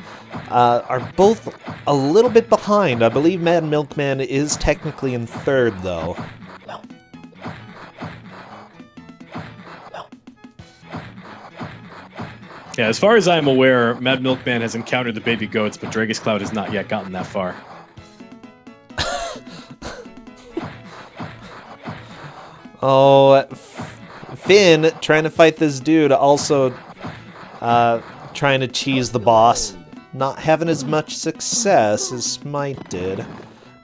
are both a little bit behind. I believe Mad Milkman is technically in 3rd, though. Yeah, as far as I'm aware, Mad Milkman has encountered the baby goats, but Dragus Cloud has not yet gotten that far. Oh, Finn trying to fight this dude, also trying to cheese the boss. Not having as much success as Smite did.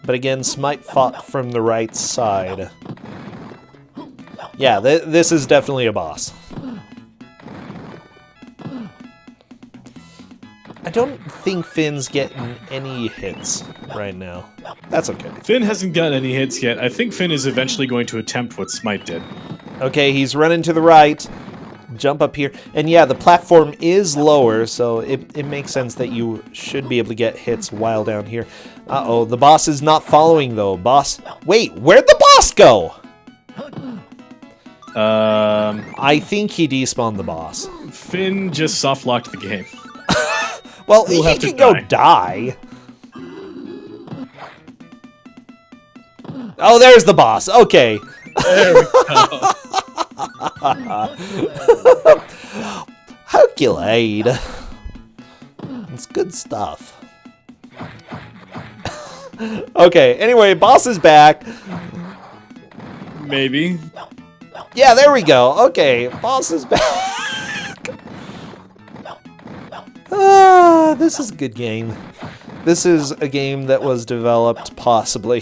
But again, Smite fought from the right side. Yeah, this is definitely a boss. I don't think Finn's getting any hits right now. That's okay. Finn hasn't gotten any hits yet. I think Finn is eventually going to attempt what Smite did. Okay, he's running to the right. Jump up here. And yeah, the platform is lower, so it makes sense that you should be able to get hits while down here. Uh-oh, the boss is not following, though. Boss... Wait, where'd the boss go? I think he despawned the boss. Finn just soft-locked the game. Well, he can go die. Oh, there's the boss. Okay. There we go. Herculade. It's good stuff. Okay, anyway, boss is back. Maybe. Yeah, there we go. Okay, boss is back. This is a good game. This is a game that was developed, possibly.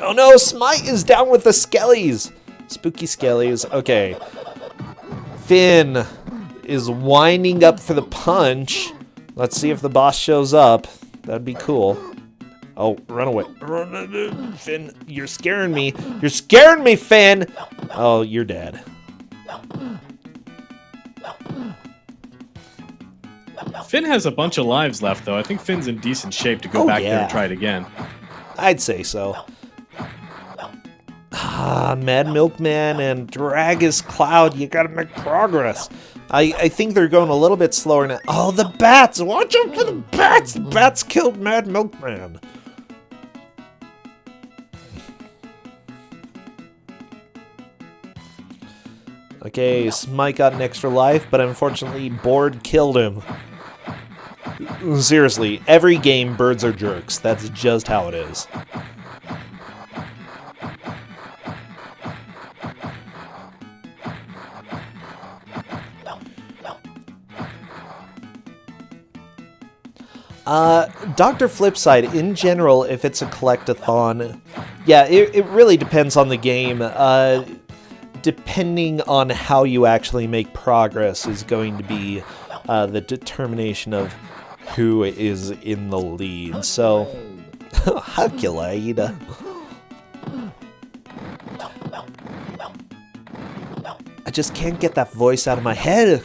Oh no, Smite is down with the skellies! Spooky skellies. Okay. Finn is winding up for the punch. Let's see if the boss shows up. That'd be cool. Oh, run away. Finn, you're scaring me. You're scaring me, Finn! Oh, you're dead. Finn has a bunch of lives left, though. I think Finn's in decent shape to go back there and try it again. I'd say so. Mad Milkman and Dragus Cloud, you gotta make progress. I think they're going a little bit slower now. Oh, the bats! Watch out for the bats! The bats killed Mad Milkman. Okay, Smite got an extra life, but unfortunately, Board killed him. Seriously, every game, birds are jerks. That's just how it is. Dr. Flipside, in general, if it's a collectathon, yeah, it really depends on the game. Depending on how you actually make progress is going to be the determination of who is in the lead. So, Herculade. I just can't get that voice out of my head,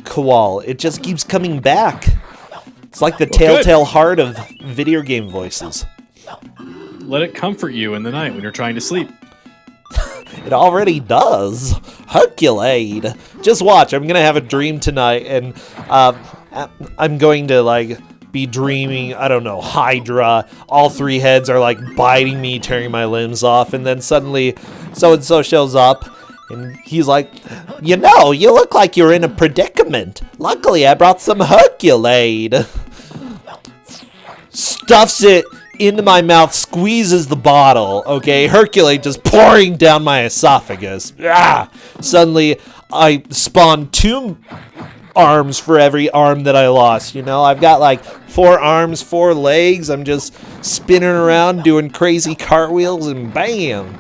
Koal. It just keeps coming back. It's like the telltale heart of video game voices. Let it comfort you in the night when you're trying to sleep. It already does. Hercules. Just watch. I'm gonna have a dream tonight, and I'm going to like be dreaming, I don't know, Hydra. All three heads are like biting me, tearing my limbs off, and then suddenly so-and-so shows up, and he's like, you know, you look like you're in a predicament. Luckily, I brought some Hercules. Stuffs it into my mouth, squeezes the bottle, okay? Hercules just pouring down my esophagus. Ah! Suddenly, I spawn 2 arms for every arm that I lost, you know? I've got like 4 arms, 4 legs. I'm just spinning around doing crazy cartwheels, and bam!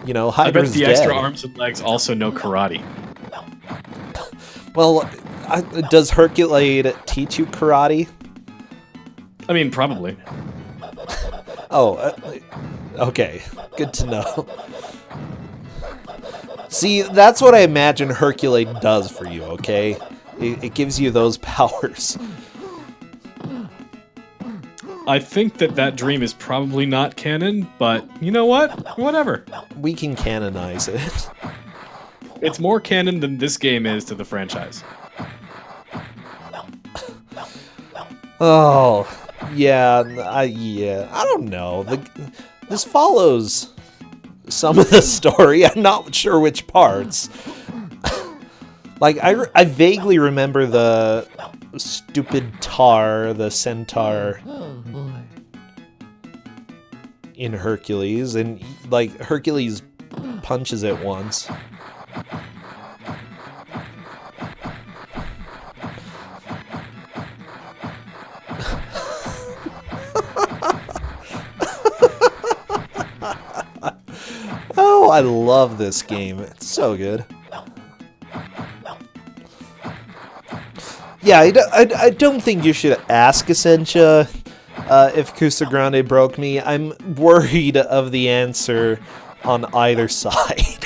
You know, Hydra's I bet the dead. extra arms and legs also know karate. Well, does Hercules teach you karate? I mean, probably. Oh, okay. Good to know. See, that's what I imagine Hercules does for you, okay? It gives you those powers. I think that dream is probably not canon, but you know what? Whatever. We can canonize it. It's more canon than this game is to the franchise. Oh, yeah, I don't know. This follows some of the story. I'm not sure which parts. Like, I vaguely remember the stupid the centaur in Hercules, and like Hercules punches it once. Oh, I love this game. It's so good. Yeah, I don't think you should ask Essentia if Kusogrand3 broke me. I'm worried of the answer on either side.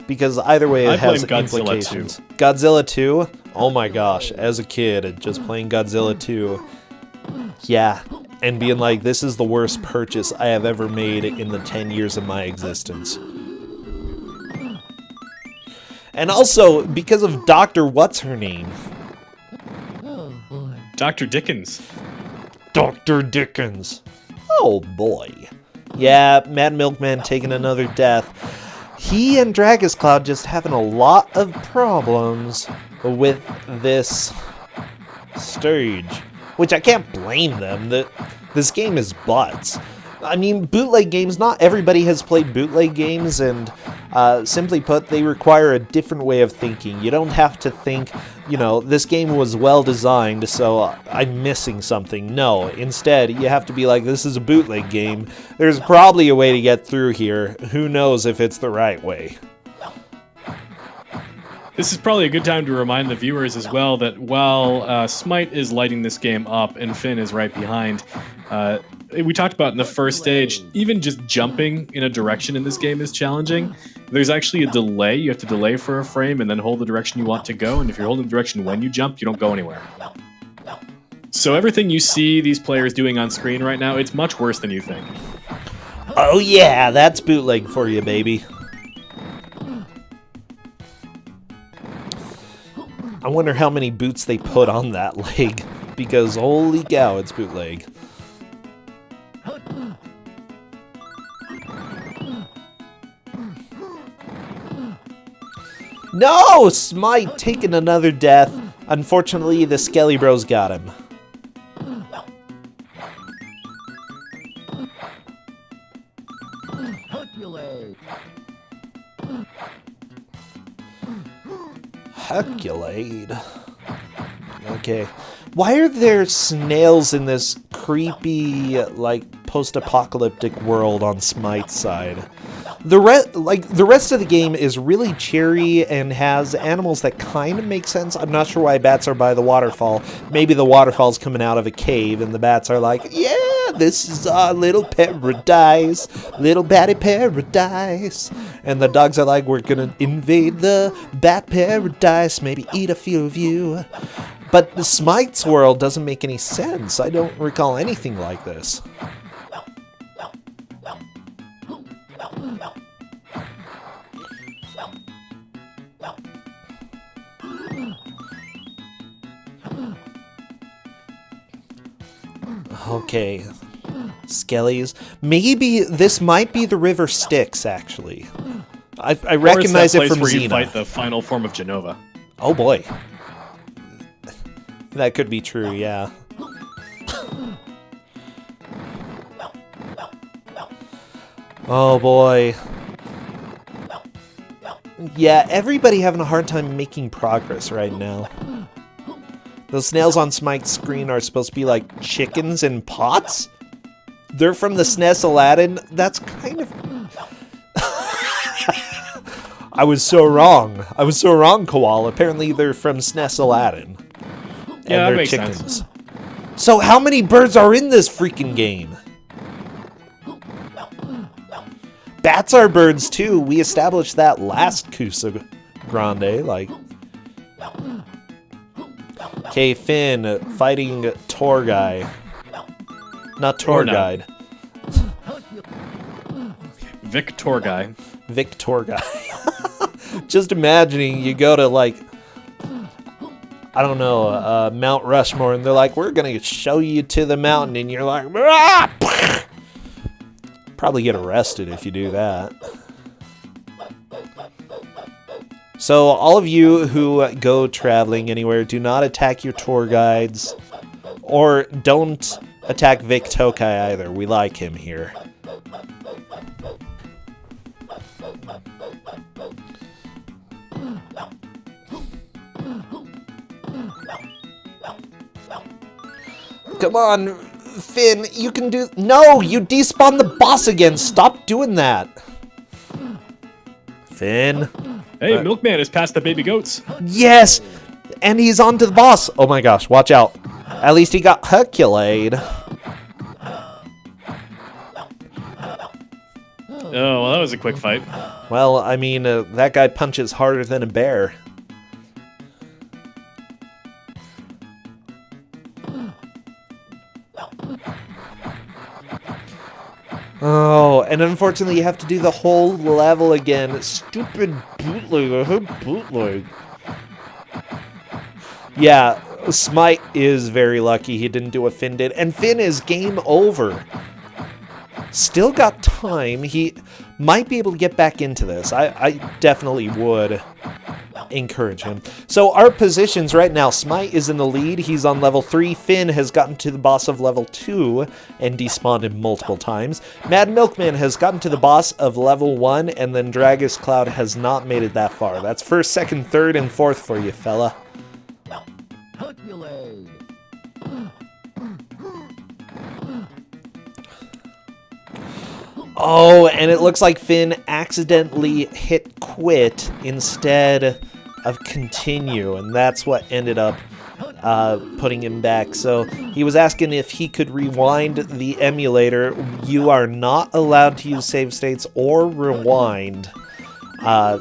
Because either way it has implications. Godzilla 2? Oh my gosh, as a kid, just playing Godzilla 2. Yeah, and being like, this is the worst purchase I have ever made in the 10 years of my existence. And also, because of Dr. What's-Her-Name. Dr. Dickens. Dr. Dickens. Oh boy. Yeah, Mad Milkman taking another death. He and Dragus Cloud just having a lot of problems with this stage. Which I can't blame them. This game is butts. I mean, bootleg games, not everybody has played bootleg games, and simply put, they require a different way of thinking. You don't have to think, you know, this game was well designed, so I'm missing something. No, instead, you have to be like, this is a bootleg game. There's probably a way to get through here. Who knows if it's the right way? This is probably a good time to remind the viewers as well that while Smite is lighting this game up and Finn is right behind, we talked about in the first stage, even just jumping in a direction in this game is challenging. There's actually a delay. You have to delay for a frame and then hold the direction you want to go, and if you're holding the direction when you jump, you don't go anywhere. So everything you see these players doing on screen right now, it's much worse than you think. Oh yeah, that's bootleg for you, baby. I wonder how many boots they put on that leg, because holy cow, it's bootleg. No! Smite taking another death. Unfortunately, the Skelly Bros got him. Hercules. Okay. Why are there snails in this creepy, like, post-apocalyptic world on Smite's side? The rest of the game is really cheery and has animals that kind of make sense. I'm not sure why bats are by the waterfall. Maybe the waterfall's coming out of a cave and the bats are like, yeah, this is our little paradise, little batty paradise. And the dogs are like, we're gonna invade the bat paradise, maybe eat a few of you. But the Smite's world doesn't make any sense. I don't recall anything like this. Okay. Skellies. Maybe this might be the River Styx, actually. I recognize it from where you Xena. fight the final form of Genova. Oh boy. That could be true, yeah. Oh boy. Yeah, everybody having a hard time making progress right now. Those snails on Smite's screen are supposed to be like chickens in pots? They're from the SNES Aladdin? That's kind of... I was so wrong. I was so wrong, Koala. Apparently they're from SNES Aladdin. And Yeah, that they're makes chickens. sense. So how many birds are in this freaking game? Bats are birds too. We established that last Kusogrand3, like... Okay, Finn fighting tour guy. Not tour guide. Vic tour guy. Vic tour guy. Just imagining you go to, like, I don't know, Mount Rushmore, and they're like, we're going to show you to the mountain, and you're like, ah! Probably get arrested if you do that. So all of you who go traveling anywhere, do not attack your tour guides, or don't attack Vic Tokai either. We like him here. Come on, Finn, you can do... No, you despawned the boss again. Stop doing that. Finn. Hey, Milkman has passed the baby goats. Yes, and he's on to the boss. Oh my gosh, watch out. At least he got Hercules. Oh, well, that was a quick fight. Well, I mean, that guy punches harder than a bear. Oh, and unfortunately you have to do the whole level again. Stupid bootleg. I hate bootleg. Yeah, Smite is very lucky he didn't do what Finn did. And Finn is game over. Still got time. He might be able to get back into this. I definitely would encourage him. So our positions right now, Smite is in the lead. He's on level 3. Finn has gotten to the boss of level 2 and despawned him multiple times. Mad Milkman has gotten to the boss of level 1, and then Dragus Cloud has not made it that far. That's first, second, third, and fourth for you, fella. Oh, and it looks like Finn accidentally hit quit instead of continue, and that's what ended up putting him back. So he was asking if he could rewind the emulator. You are not allowed to use save states or rewind.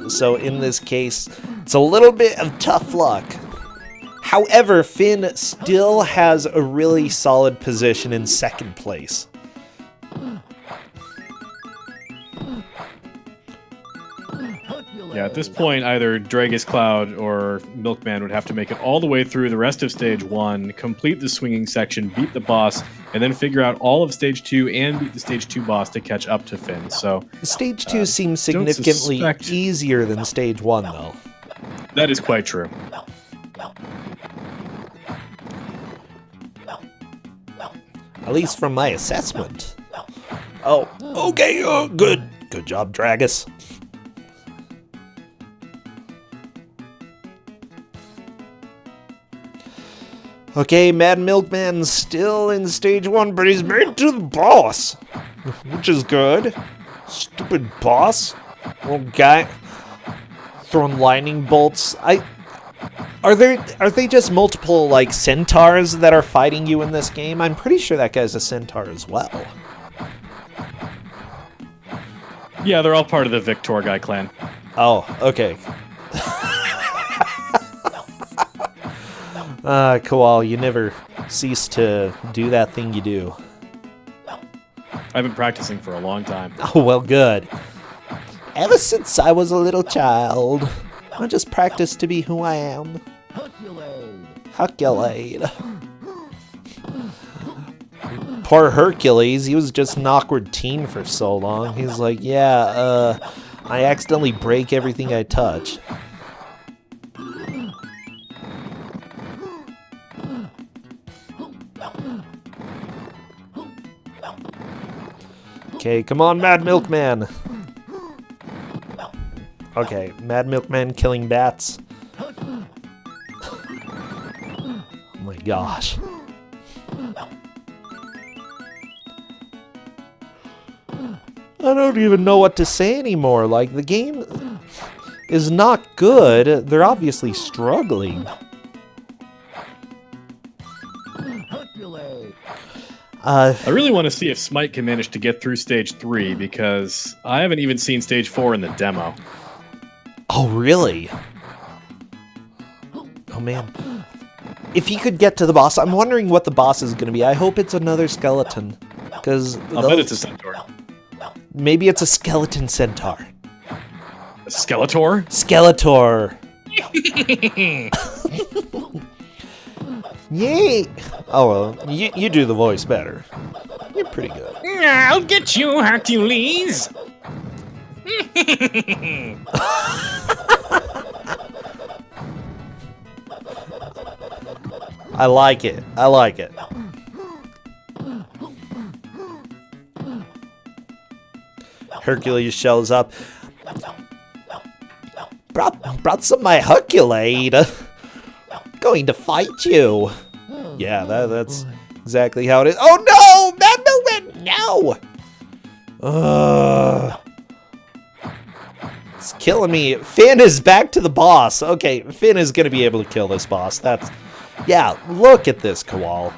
So in this case, it's a little bit of tough luck. However, Finn still has a really solid position in second place. Yeah, at this point, either Dragus Cloud or Milkman would have to make it all the way through the rest of Stage 1, complete the swinging section, beat the boss, and then figure out all of Stage 2 and beat the Stage 2 boss to catch up to Finn. So Stage 2 seems significantly easier than Stage 1, though. That is quite true. At least from my assessment. Oh, okay, good. Good job, Dragus. Okay, Mad Milkman's still in Stage 1, but he's made it to the boss, which is good. Stupid boss. Little guy throwing lightning bolts. Are they just multiple, like, centaurs that are fighting you in this game? I'm pretty sure that guy's a centaur as well. Yeah, they're all part of the Victor Guy clan. Oh, okay. Koal, you never cease to do that thing you do. I've been practicing for a long time. Oh, well, good. Ever since I was a little child. I just practice to be who I am. Hercules. Poor Hercules, he was just an awkward teen for so long. He's like, yeah, I accidentally break everything I touch. Okay, come on, Mad Milkman. Okay, Mad Milkman killing bats. Oh my gosh. I don't even know what to say anymore. Like, the game is not good. They're obviously struggling. I really want to see if Smite can manage to get through stage 3 because I haven't even seen stage 4 in the demo. Oh, really? Oh, man. If he could get to the boss, I'm wondering what the boss is going to be. I hope it's another skeleton. Because I'll bet it's a centaur. Maybe it's a skeleton centaur. A Skeletor? Skeletor. Yay! Oh, well, you do the voice better. You're pretty good. I'll get you, Hercules! I like it. I like it. Hercules shows up. Brought some of my Hercules. Going to fight you. Yeah, that's exactly how it is. Oh no! No! It's killing me. Finn is back to the boss. Okay, Finn is going to be able to kill this boss. Yeah, look at this, Koal.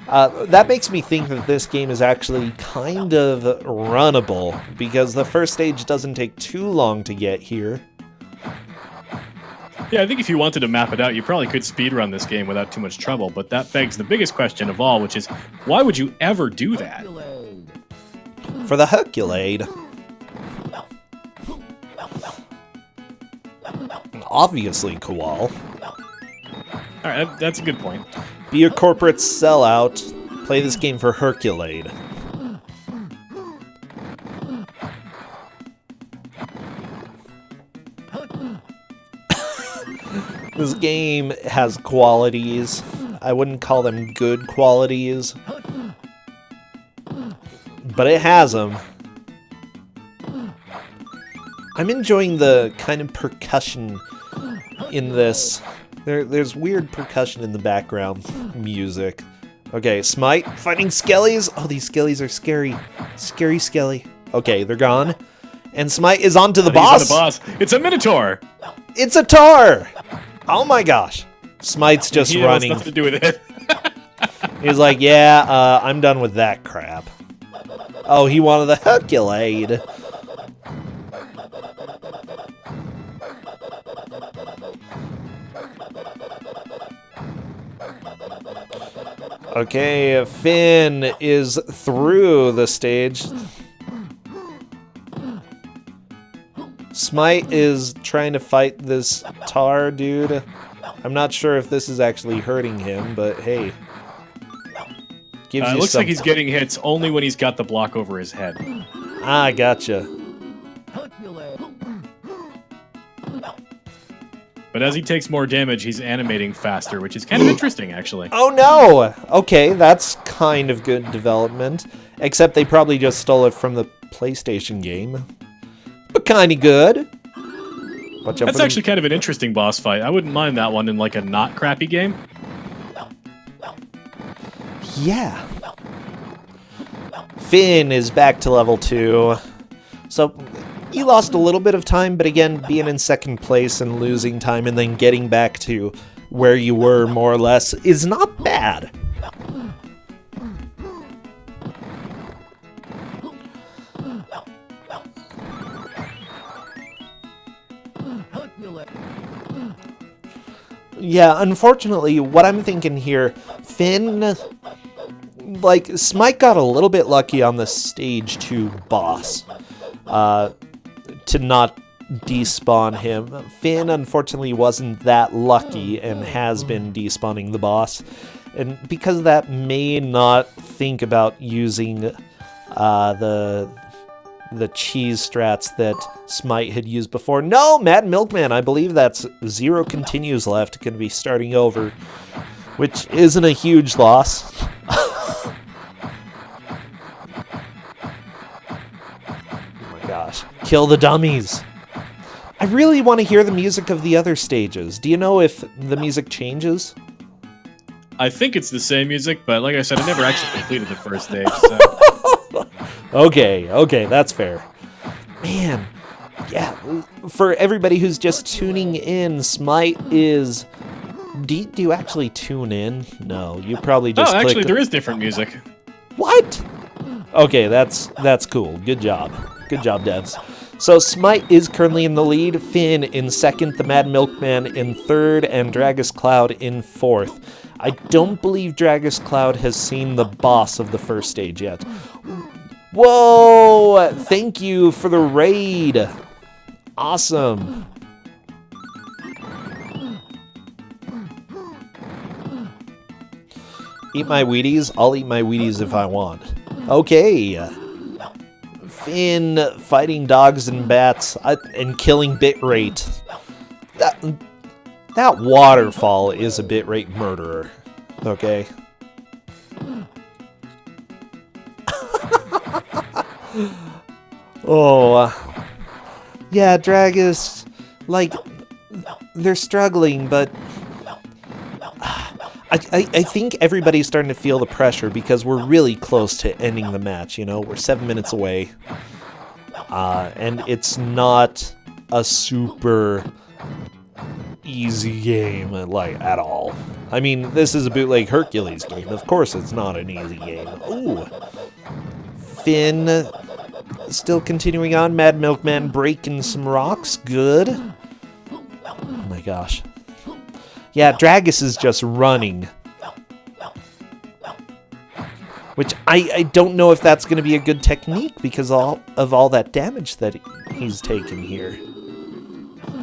That makes me think that this game is actually kind of runnable, because the first stage doesn't take too long to get here. Yeah, I think if you wanted to map it out, you probably could speedrun this game without too much trouble, but that begs the biggest question of all, which is, why would you ever do that? For the Hercules. Obviously, Koal. Alright, that's a good point. Be a corporate sellout. Play this game for Hercules. This game has qualities. I wouldn't call them good qualities, but it has them. I'm enjoying the kind of percussion in this. There's weird percussion in the background music. Okay, Smite fighting skellies. Oh, these skellies are scary. Scary skelly. Okay, they're gone. And Smite is onto the boss. He's on the boss. It's a Minotaur. It's a tar. Oh my gosh. Smite's just running. Nothing to do with it. He's like, yeah, I'm done with that crap. Oh, he wanted the Hercules. Okay, Finn is through the stage. Smite is trying to fight this tar dude. I'm not sure if this is actually hurting him, but hey. It looks like he's getting hits only when he's got the block over his head. Ah, gotcha. But as he takes more damage, he's animating faster, which is kind of interesting, actually. Oh no! Okay, that's kind of good development. Except they probably just stole it from the PlayStation game. But kind of good. Watch out. That's actually kind of an interesting boss fight. I wouldn't mind that one in like a not crappy game. Yeah. Finn is back to level 2. So, you lost a little bit of time, but again, being in second place and losing time and then getting back to where you were, more or less, is not bad. Yeah, unfortunately, what I'm thinking here, Finn, like, Smite got a little bit lucky on the stage 2 boss, to not despawn him. Finn, unfortunately, wasn't that lucky and has been despawning the boss. And because of that, may not think about using the cheese strats that Smite had used before. No, Mad Milkman, I believe that's 0 continues left. Going to be starting over, which isn't a huge loss. Oh my gosh. Kill the dummies. I really want to hear the music of the other stages. Do you know if the music changes? I think it's the same music, but like I said, I never actually completed the first stage, so... Okay, that's fair. Man, yeah, for everybody who's just tuning in, Smite is... Do you actually tune in? No, you probably just click... actually, there is different music. What? Okay, that's cool. Good job. Good job, devs. So Smite is currently in the lead, Finn in second, the Mad Milkman in third, and Dragus Cloud in fourth. I don't believe Dragus Cloud has seen the boss of the first stage yet. Whoa! Thank you for the raid. Awesome. Eat my Wheaties? I'll eat my Wheaties if I want. Okay. Finn fighting dogs and bats and killing bitrate. That waterfall is a bitrate murderer. Okay. Oh. Yeah, Dragus, like, they're struggling, but I think everybody's starting to feel the pressure because we're really close to ending the match, you know? We're 7 minutes away. And it's not a super easy game, like, at all. I mean, this is a bootleg Hercules game. Of course it's not an easy game. Ooh. Finn still continuing on. Mad Milkman breaking some rocks. Good. Oh my gosh. Yeah, Dragus is just running. Which I don't know if that's going to be a good technique because of all that damage that he's taken here.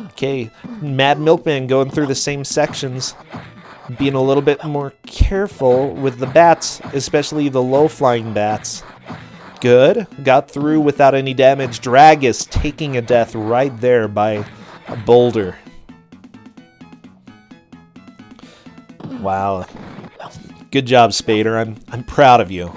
Okay, Mad Milkman going through the same sections. Being a little bit more careful with the bats, especially the low-flying bats. Good. Got through without any damage. Dragus taking a death right there by a boulder. Wow. Good job, Spader. I'm proud of you.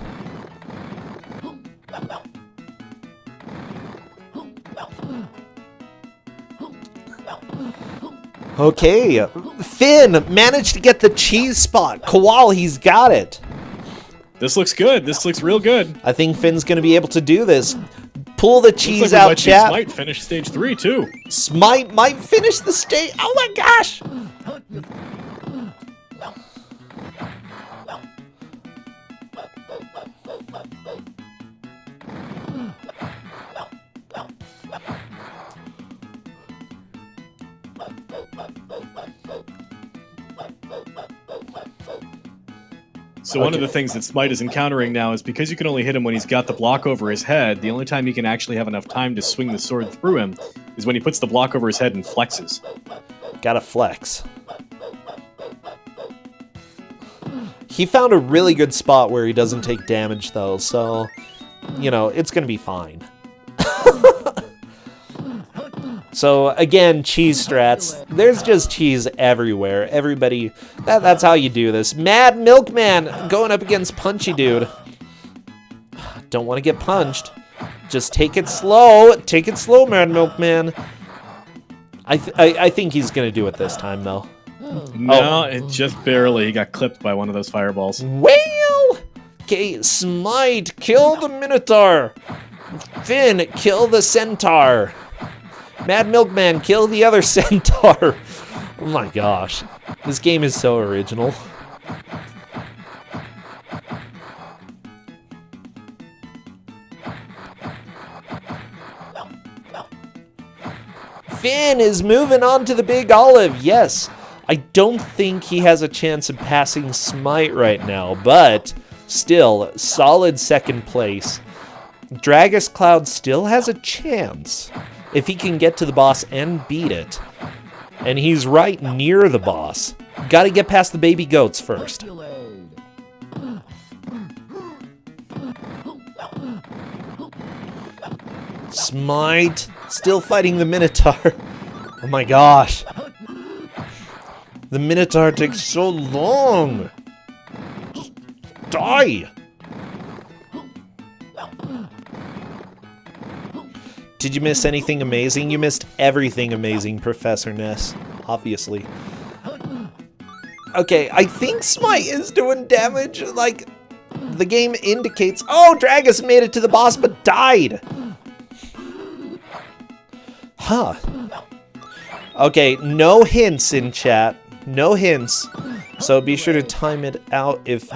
Okay, Finn managed to get the cheese spot. Kowal, he's got it. This looks good. This looks real good. I think Finn's going to be able to do this. Pull the cheese like out, chat. Smite finish stage 3, too. Smite might finish the stage. Oh my gosh. So one of the things that Smite is encountering now is because you can only hit him when he's got the block over his head, the only time he can actually have enough time to swing the sword through him is when he puts the block over his head and flexes. Gotta flex. He found a really good spot where he doesn't take damage, though, so, you know, it's gonna be fine. So, again, cheese strats. There's just cheese everywhere. Everybody, that's how you do this. Mad Milkman going up against Punchy Dude. Don't want to get punched. Just take it slow. Take it slow, Mad Milkman. I think he's going to do it this time, though. No, it just barely. He got clipped by one of those fireballs. Well! Okay, Smite, kill the Minotaur. Finn, kill the Centaur. Mad Milkman, kill the other centaur. Oh my gosh. This game is so original. Finn is moving on to the Big Olive. Yes, I don't think he has a chance of passing Smite right now, but still, solid second place. Dragus Cloud still has a chance. if he can get to the boss and beat it. And he's right near the boss. Gotta get past the baby goats first. Smite, still fighting the Minotaur. Oh my gosh. The Minotaur takes so long. Just die. Did you miss anything amazing? You missed everything amazing, Professor Ness, obviously. Okay, I think Smite is doing damage. Like, the game indicates... Oh, Dragus made it to the boss but died. Huh. Okay, no hints in chat. No hints. So be sure to time it out if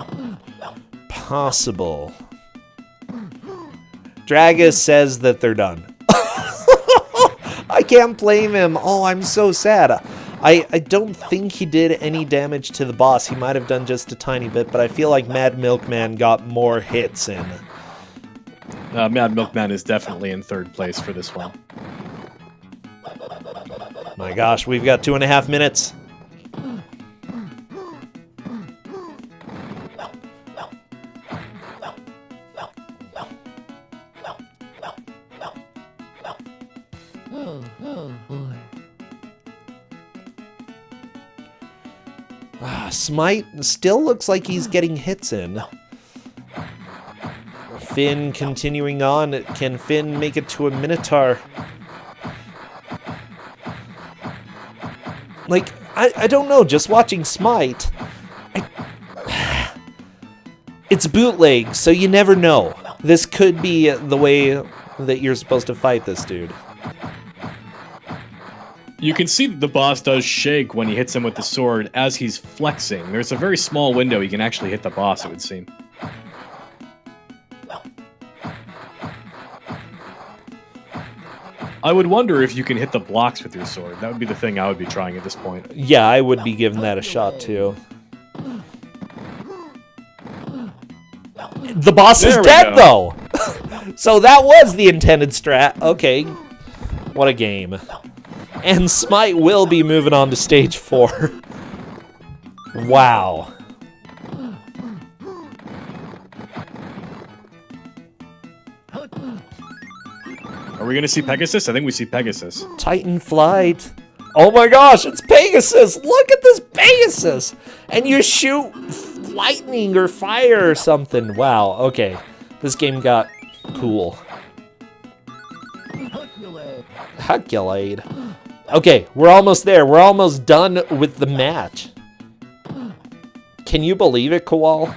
possible. Dragus says that they're done. I can't blame him. Oh, I'm so sad. I don't think he did any damage to the boss. He might have done just a tiny bit, but I feel like Mad Milkman got more hits in. Mad Milkman is definitely in third place for this one. My gosh, we've got 2.5 minutes. Smite still looks like he's getting hits in. Finn continuing on. Can Finn make it to a Minotaur? Like, I don't know. Just watching Smite, it's bootleg, so you never know. This could be the way that you're supposed to fight this dude. You can see that the boss does shake when he hits him with the sword as he's flexing. There's a very small window he can actually hit the boss, it would seem. I would wonder if you can hit the blocks with your sword. That would be the thing I would be trying at this point. Yeah, I would be giving that a shot too. The boss is dead though! So that was the intended strat. Okay. What a game. And Smite will be moving on to stage 4. Wow. Are we going to see Pegasus? I think we see Pegasus. Titan Flight. Oh my gosh, it's Pegasus! Look at this Pegasus! And you shoot lightning or fire or something. Wow, okay. This game got cool. Hercules. Okay, we're almost there. We're almost done with the match. Can you believe it, Koal?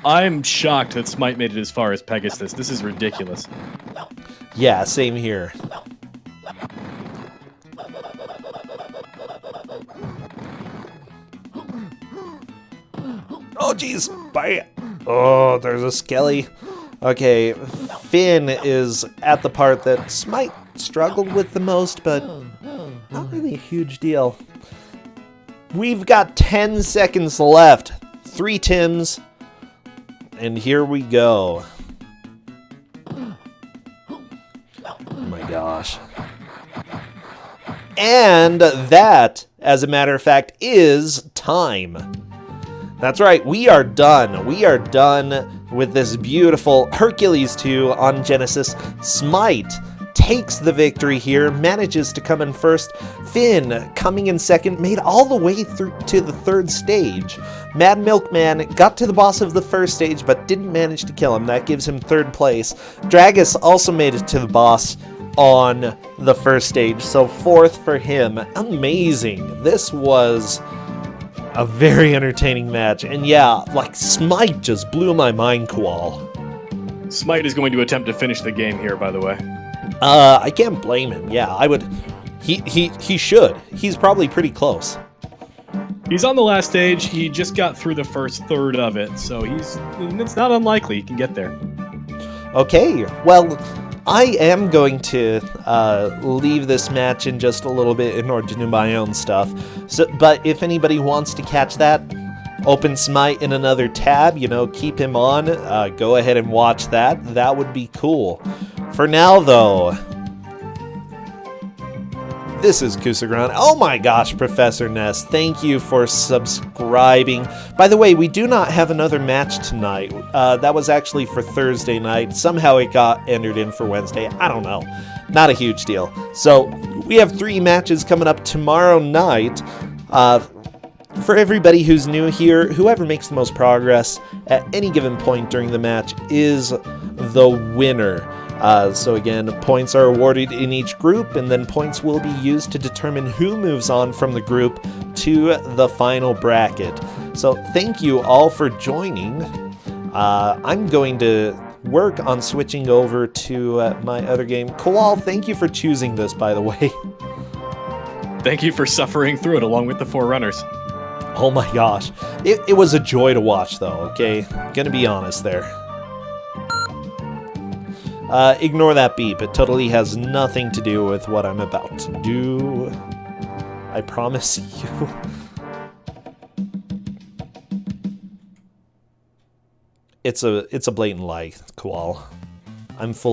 I'm shocked that Smite made it as far as Pegasus. This is ridiculous. Yeah, same here. Oh, jeez. Bye. Oh, there's a skelly. Okay, Finn is at the part that Smite struggled with the most, but not really a huge deal. We've got 10 seconds left. 3 Tims. And here we go. Oh my gosh. And that, as a matter of fact, is time. That's right, we are done. We are done with this beautiful Hercules 2 on Genesis. Smite takes the victory here, manages to come in first. Finn coming in second, made all the way through to the 3rd stage. Mad Milkman got to the boss of the 1st stage, but didn't manage to kill him. That gives him 3rd place. Dragus also made it to the boss on the 1st stage, so 4th for him. Amazing. This was a very entertaining match, and yeah, like, Smite just blew my mind, Koal. Smite is going to attempt to finish the game here, by the way. I can't blame him. Yeah, I would. He should. He's probably pretty close. He's on the last stage. He just got through the first third of it, so it's not unlikely he can get there. Okay, well, I am going to leave this match in just a little bit in order to do my own stuff. So, but if anybody wants to catch that, open Smite in another tab, you know, keep him on, go ahead and watch that. That would be cool. For now, though, This is Kusogrand. Oh my gosh, Professor Ness, thank you for subscribing. By the way, we do not have another match tonight. That was actually for Thursday night. Somehow it got entered in for Wednesday. I don't know. Not a huge deal. So we have 3 matches coming up tomorrow night. For everybody who's new here, whoever makes the most progress at any given point during the match is the winner. So again, points are awarded in each group, and then points will be used to determine who moves on from the group to the final bracket. So thank you all for joining. I'm going to work on switching over to my other game. Koal, thank you for choosing this, by the way. Thank you for suffering through it along with the 4 runners. Oh my gosh. It was a joy to watch, though, okay? Gonna be honest there. Ignore that beep. It totally has nothing to do with what I'm about to do. I promise you. It's a blatant lie, Koal. I'm full